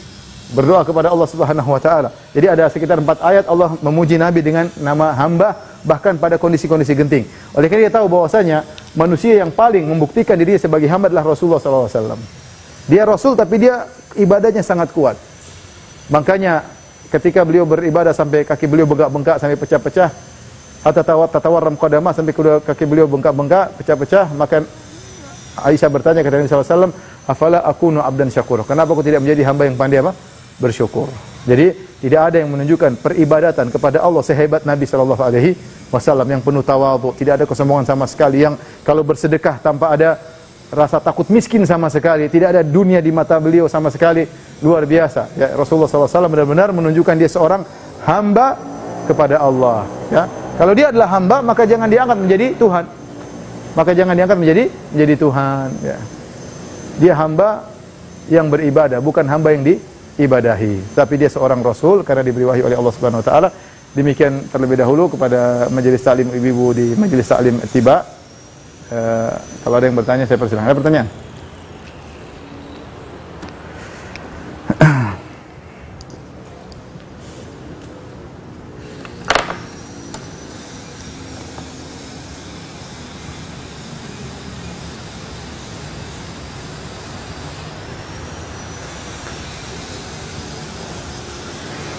berdoa kepada Allah Subhanahu wa taala. Jadi ada sekitar 4 ayat Allah memuji Nabi dengan nama hamba, bahkan pada kondisi-kondisi genting. Oleh karena dia tahu bahwasanya manusia yang paling membuktikan dirinya sebagai hamba adalah Rasulullah SAW. Dia Rasul tapi dia ibadahnya sangat kuat. Makanya ketika beliau beribadah sampai kaki beliau bengkak-bengkak sampai pecah-pecah, hatta tatawarram qadamah, sampai kedua kaki beliau bengkak-bengkak, pecah-pecah, maka Aisyah bertanya kepada Nabi SAW, afala akunu abdan syakur. Kenapa aku tidak menjadi hamba yang pandai apa? Bersyukur. Jadi tidak ada yang menunjukkan peribadatan kepada Allah sehebat Nabi SAW yang penuh tawadhu, tidak ada kesombongan sama sekali, yang kalau bersedekah tanpa ada rasa takut miskin sama sekali, tidak ada dunia di mata beliau sama sekali, luar biasa. Ya, Rasulullah SAW benar-benar menunjukkan dia seorang hamba kepada Allah. Ya, kalau dia adalah hamba maka jangan diangkat menjadi Tuhan. Maka jangan diangkat menjadi Tuhan. Ya. Dia hamba yang beribadah, bukan hamba yang diibadahi. Tapi dia seorang Rasul karena diberi wahyu oleh Allah Subhanahu Wa Taala. Demikian terlebih dahulu kepada majelis taklim ibu-ibu di majelis taklim Tiba. Kalau ada yang bertanya saya persilahkan. Ada pertanyaan?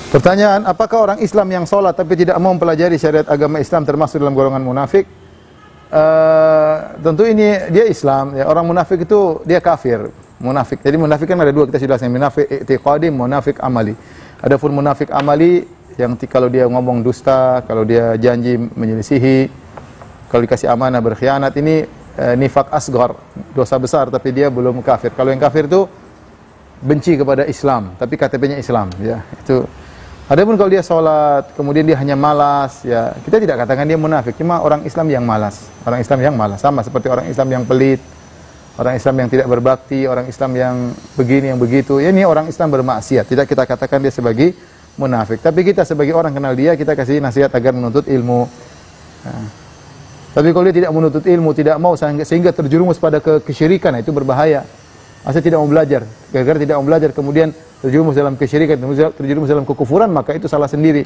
Pertanyaan, apakah orang Islam yang sholat tapi tidak mau mempelajari syariat agama Islam termasuk dalam golongan munafik? Tentu ini dia Islam. Ya. Orang munafik itu dia kafir, munafik. Jadi munafik kan ada dua, kita sudah jelaskan, munafik i'tiqadi, munafik amali. Adapun munafik amali yang kalau dia ngomong dusta, kalau dia janji menyelisihi, kalau dikasih amanah berkhianat, ini nifak asghar, dosa besar tapi dia belum kafir. Kalau yang kafir itu benci kepada Islam tapi KTP-nya Islam, ya. Itu Adapun kalau dia sholat, kemudian dia hanya malas, ya kita tidak katakan dia munafik. Cuma orang Islam yang malas, orang Islam yang malas, sama seperti orang Islam yang pelit, orang Islam yang tidak berbakti, orang Islam yang begini, yang begitu. Ya, ini orang Islam bermaksiat. Tidak kita katakan dia sebagai munafik. Tapi kita sebagai orang kenal dia, kita kasih nasihat agar menuntut ilmu. Nah. Tapi kalau dia tidak menuntut ilmu, tidak mau sehingga terjerumus pada kesyirikan, itu berbahaya. Asal tidak mau belajar, gara-gara tidak mau belajar kemudian terjerumus dalam kesyirikan, terjerumus dalam kekufuran, maka itu salah sendiri.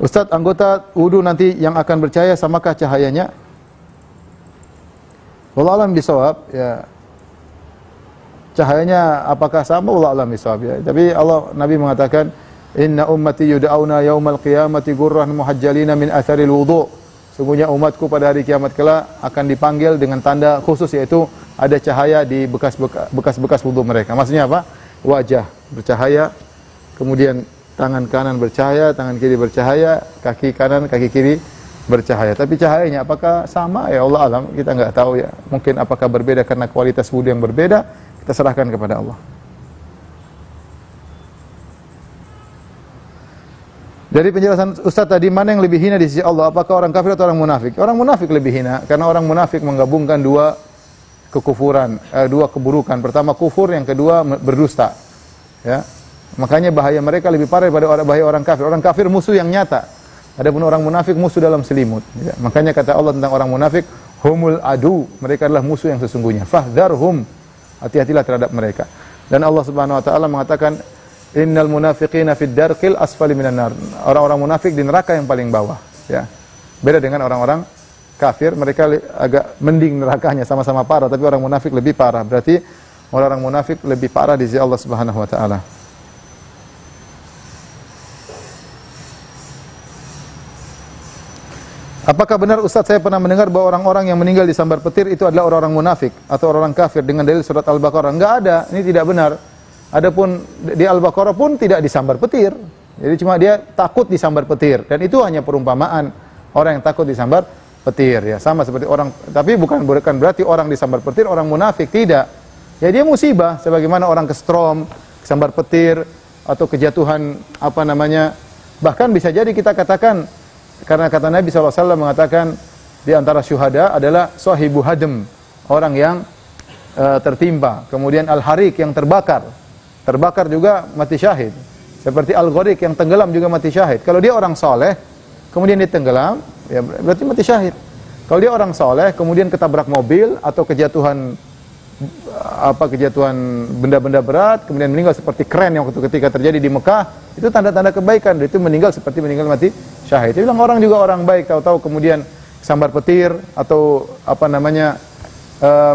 Ustaz, anggota wudu nanti yang akan bercahaya samakah cahayanya? Wallahu a'lam bishawab, ya. Cahayanya apakah sama? Wallahu a'lam bishawab, ya. Tapi Nabi mengatakan, "Inna ummati yud'auna yaumal qiyamati gurran muhajjalina min atharil wudu'." Sungguhnya umatku pada hari kiamat kelak akan dipanggil dengan tanda khusus, yaitu ada cahaya di bekas-bekas wudu mereka. Maksudnya apa? Wajah bercahaya, kemudian tangan kanan bercahaya, tangan kiri bercahaya, kaki kanan, kaki kiri bercahaya. Tapi cahayanya apakah sama? Ya Allah alam, kita nggak tahu ya. Mungkin apakah berbeda karena kualitas wudu yang berbeda, kita serahkan kepada Allah. Dari penjelasan Ustaz tadi, mana yang lebih hina di sisi Allah? Apakah orang kafir atau orang munafik? Orang munafik lebih hina, karena orang munafik menggabungkan dua kekufuran, dua keburukan. Pertama kufur, yang kedua berdusta. Ya, makanya bahaya mereka lebih parah daripada bahaya orang kafir. Orang kafir musuh yang nyata. Adapun orang munafik musuh dalam selimut. Ya, makanya kata Allah tentang orang munafik, humul adu, mereka adalah musuh yang sesungguhnya. Fahdharhum, hati-hatilah terhadap mereka. Dan Allah Subhanahu wa taala mengatakan, innal munafiqina fid darqil asfali minan nar. Orang-orang munafik di neraka yang paling bawah, ya. Beda dengan orang-orang kafir, mereka agak mending nerakanya, sama-sama parah, tapi orang munafik lebih parah. Berarti orang-orang munafik lebih parah di sisi Allah Subhanahu wa taala. Apakah benar Ustaz, saya pernah mendengar bahwa orang-orang yang meninggal di sambar petir itu adalah orang-orang munafik atau orang kafir dengan dalil surat Al-Baqarah? Enggak ada, ini tidak benar. Adapun di Al-Baqarah pun tidak disambar petir. Jadi cuma dia takut disambar petir, dan itu hanya perumpamaan orang yang takut disambar petir, ya. Sama seperti orang, tapi bukan berarti orang disambar petir orang munafik, tidak. Ya dia musibah sebagaimana orang kesetrum, kesambar petir atau kejatuhan bahkan bisa jadi kita katakan, karena kata Nabi SAW mengatakan di antara syuhada adalah sahibu hadm, orang yang tertimpa, kemudian al-harik yang terbakar juga mati syahid. Seperti al-gharik yang tenggelam juga mati syahid. Kalau dia orang soleh, kemudian dia tenggelam, ya berarti mati syahid. Kalau dia orang soleh, kemudian ketabrak mobil atau kejatuhan benda-benda berat, kemudian meninggal seperti kren yang waktu ketika terjadi di Mekah, itu tanda-tanda kebaikan. Itu meninggal seperti meninggal mati syahid. Dia bilang orang juga orang baik, tahu-tahu kemudian sambar petir atau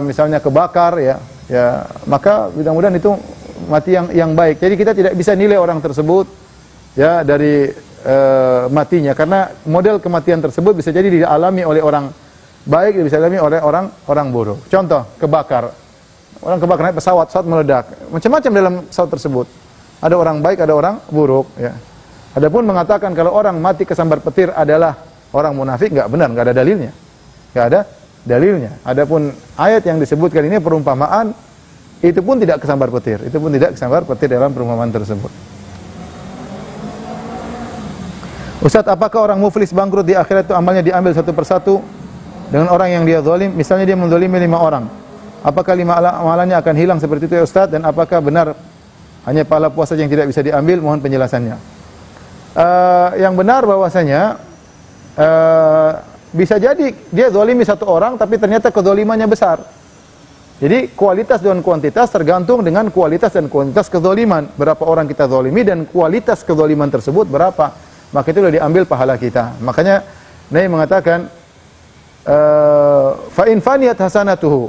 misalnya kebakar, ya maka mudah-mudahan itu mati yang baik. Jadi kita tidak bisa nilai orang tersebut ya dari matinya, karena model kematian tersebut bisa jadi dialami oleh orang baik, bisa dialami oleh orang buruk. Contoh, kebakar. Orang kebakar naik pesawat meledak. Macam-macam dalam pesawat tersebut. Ada orang baik, ada orang buruk, ya. Adapun mengatakan kalau orang mati kesambar petir adalah orang munafik, enggak benar, enggak ada dalilnya. Enggak ada dalilnya. Adapun ayat yang disebutkan ini perumpamaan, itu pun tidak kesambar petir. Itu pun tidak kesambar petir dalam perumpamaan tersebut. Ustaz, apakah orang muflis bangkrut di akhirat itu amalnya diambil satu persatu dengan orang yang dia zalim? Misalnya dia menzalimi 5 orang. Apakah 5 amalannya akan hilang seperti itu ya Ustaz? Dan apakah benar hanya pahala puasa yang tidak bisa diambil? Mohon penjelasannya. Yang benar bahwasanya bisa jadi dia zalimi 1 orang tapi ternyata kezalimannya besar. Jadi kualitas dan kuantitas tergantung dengan kualitas dan kuantitas kezaliman. Berapa orang kita zalimi dan kualitas kezaliman tersebut berapa. Maka itu sudah diambil pahala kita. Makanya Nabi mengatakan, fa in faniyat hasanatuhu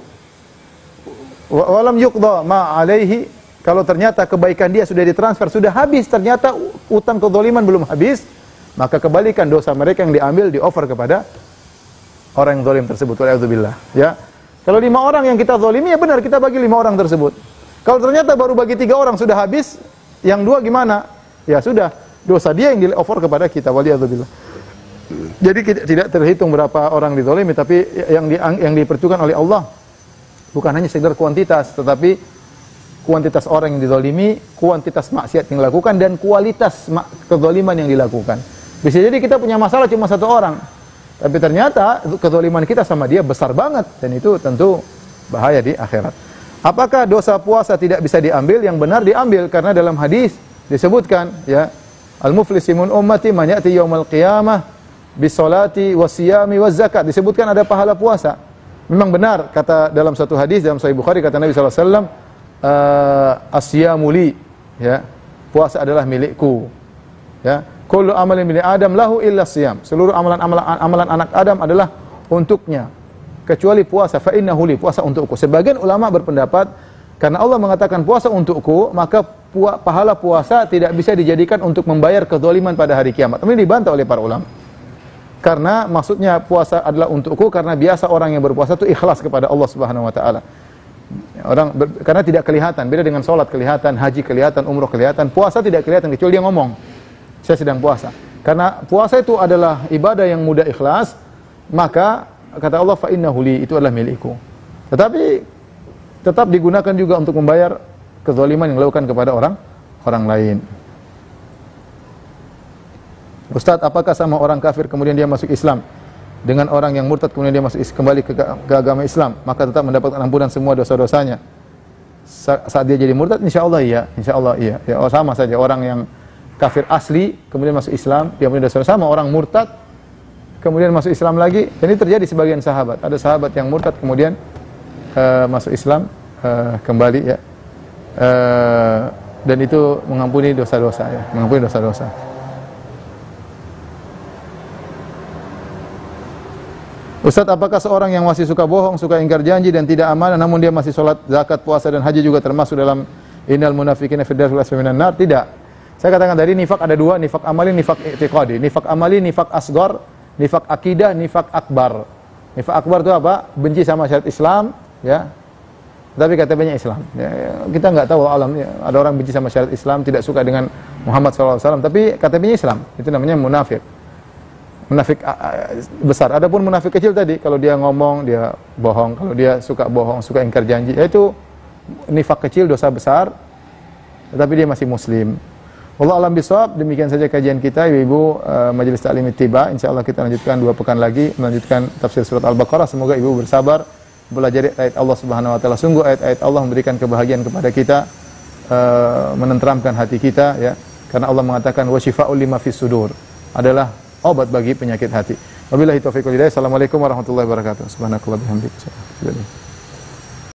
wa lam yuqda ma alaihi, kalau ternyata kebaikan dia sudah ditransfer, sudah habis, ternyata utang kezaliman belum habis, maka kembalikan dosa mereka yang diambil, di-offer kepada orang yang zalim tersebut. Wa'udzubillah, ya. Kalau 5 orang yang kita zalimi, ya benar kita bagi 5 orang tersebut. Kalau ternyata baru bagi 3 orang sudah habis, yang 2 gimana? Ya sudah, dosa dia yang di-offer kepada kita. Wa'udzubillah. Jadi tidak terhitung berapa orang dizalimi, tapi yang diperhitungkan oleh Allah bukan hanya sekedar kuantitas, tetapi kuantitas orang yang dizalimi, kuantitas maksiat yang dilakukan, dan kualitas kezaliman yang dilakukan. Bisa jadi kita punya masalah cuma satu orang, tapi ternyata kezaliman kita sama dia besar banget, dan itu tentu bahaya di akhirat. Apakah dosa puasa tidak bisa diambil? Yang benar diambil, karena dalam hadis disebutkan, ya, al-muflisi min ummati man ya'ti yaumal qiyamah bisolati wasiyami wazakat. Disebutkan ada pahala puasa. Memang benar, kata dalam satu hadis dalam Sahih Bukhari, kata Nabi SAW, asyamu li, ya, puasa adalah milikku, ya. Kullu amalin bani Adam lahu illa siyam. Seluruh amalan anak Adam adalah untuknya, kecuali puasa. Fa innahu li, puasa untukku. Sebagian ulama berpendapat karena Allah mengatakan puasa untukku, maka pahala puasa tidak bisa dijadikan untuk membayar kezaliman pada hari kiamat. Ini dibantah oleh para ulama. Karena maksudnya puasa adalah untukku karena biasa orang yang berpuasa itu ikhlas kepada Allah Subhanahu wa taala. Karena tidak kelihatan, beda dengan salat kelihatan, haji kelihatan, umroh kelihatan, puasa tidak kelihatan kecuali dia ngomong, saya sedang puasa. Karena puasa itu adalah ibadah yang mudah ikhlas, maka kata Allah, fa innahu li, itu adalah milikku. Tetapi tetap digunakan juga untuk membayar kezaliman yang dilakukan kepada orang lain. Ustaz, apakah sama orang kafir kemudian dia masuk Islam dengan orang yang murtad kemudian dia masuk kembali ke agama Islam, maka tetap mendapatkan ampunan semua dosa-dosanya saat dia jadi murtad? Insyaallah iya, insyaallah iya. Ya, sama saja orang yang kafir asli kemudian masuk Islam, dia punya dosa sama orang murtad kemudian masuk Islam lagi. Dan ini terjadi sebagian sahabat. Ada sahabat yang murtad kemudian masuk Islam kembali, ya. Dan itu mengampuni dosa-dosa, ya, mengampuni dosa-dosa. Ustaz, apakah seorang yang masih suka bohong, suka ingkar janji dan tidak amanah, namun dia masih sholat, zakat, puasa dan haji juga termasuk dalam innal munafiqina fi darkil asfali minan nar? Tidak. Saya katakan tadi nifak ada dua, nifak amali, nifak i'tiqadi. Nifak amali, nifak asghar, nifak akidah, nifak akbar. Nifak akbar itu apa? Benci sama syariat Islam, ya, tapi KTP-nya Islam. Ya, kita nggak tahu alam. Ya, ada orang benci sama syariat Islam, tidak suka dengan Muhammad SAW, tapi KTP-nya Islam. Itu namanya munafik. Munafik besar. Adapun munafik kecil tadi, kalau dia ngomong dia bohong, kalau dia suka bohong, suka ingkar janji, yaitu nifak kecil, dosa besar, tetapi dia masih muslim. Wallahu a'lam bishawab. Demikian saja kajian kita, ibu-ibu Majelis Ta'lim Ittiba. Insyaallah kita lanjutkan 2 pekan lagi melanjutkan tafsir surat Al-Baqarah. Semoga ibu bersabar belajar ayat Allah Subhanahu wa taala. Sungguh ayat-ayat Allah memberikan kebahagiaan kepada kita, menenteramkan hati kita, ya. Karena Allah mengatakan wa syifaa'ul lima fis sudur, adalah obat bagi penyakit hati. Wabillahi taufiq wal hidayah. Assalamualaikum warahmatullahi wabarakatuh. Subhanakallah bihamdika.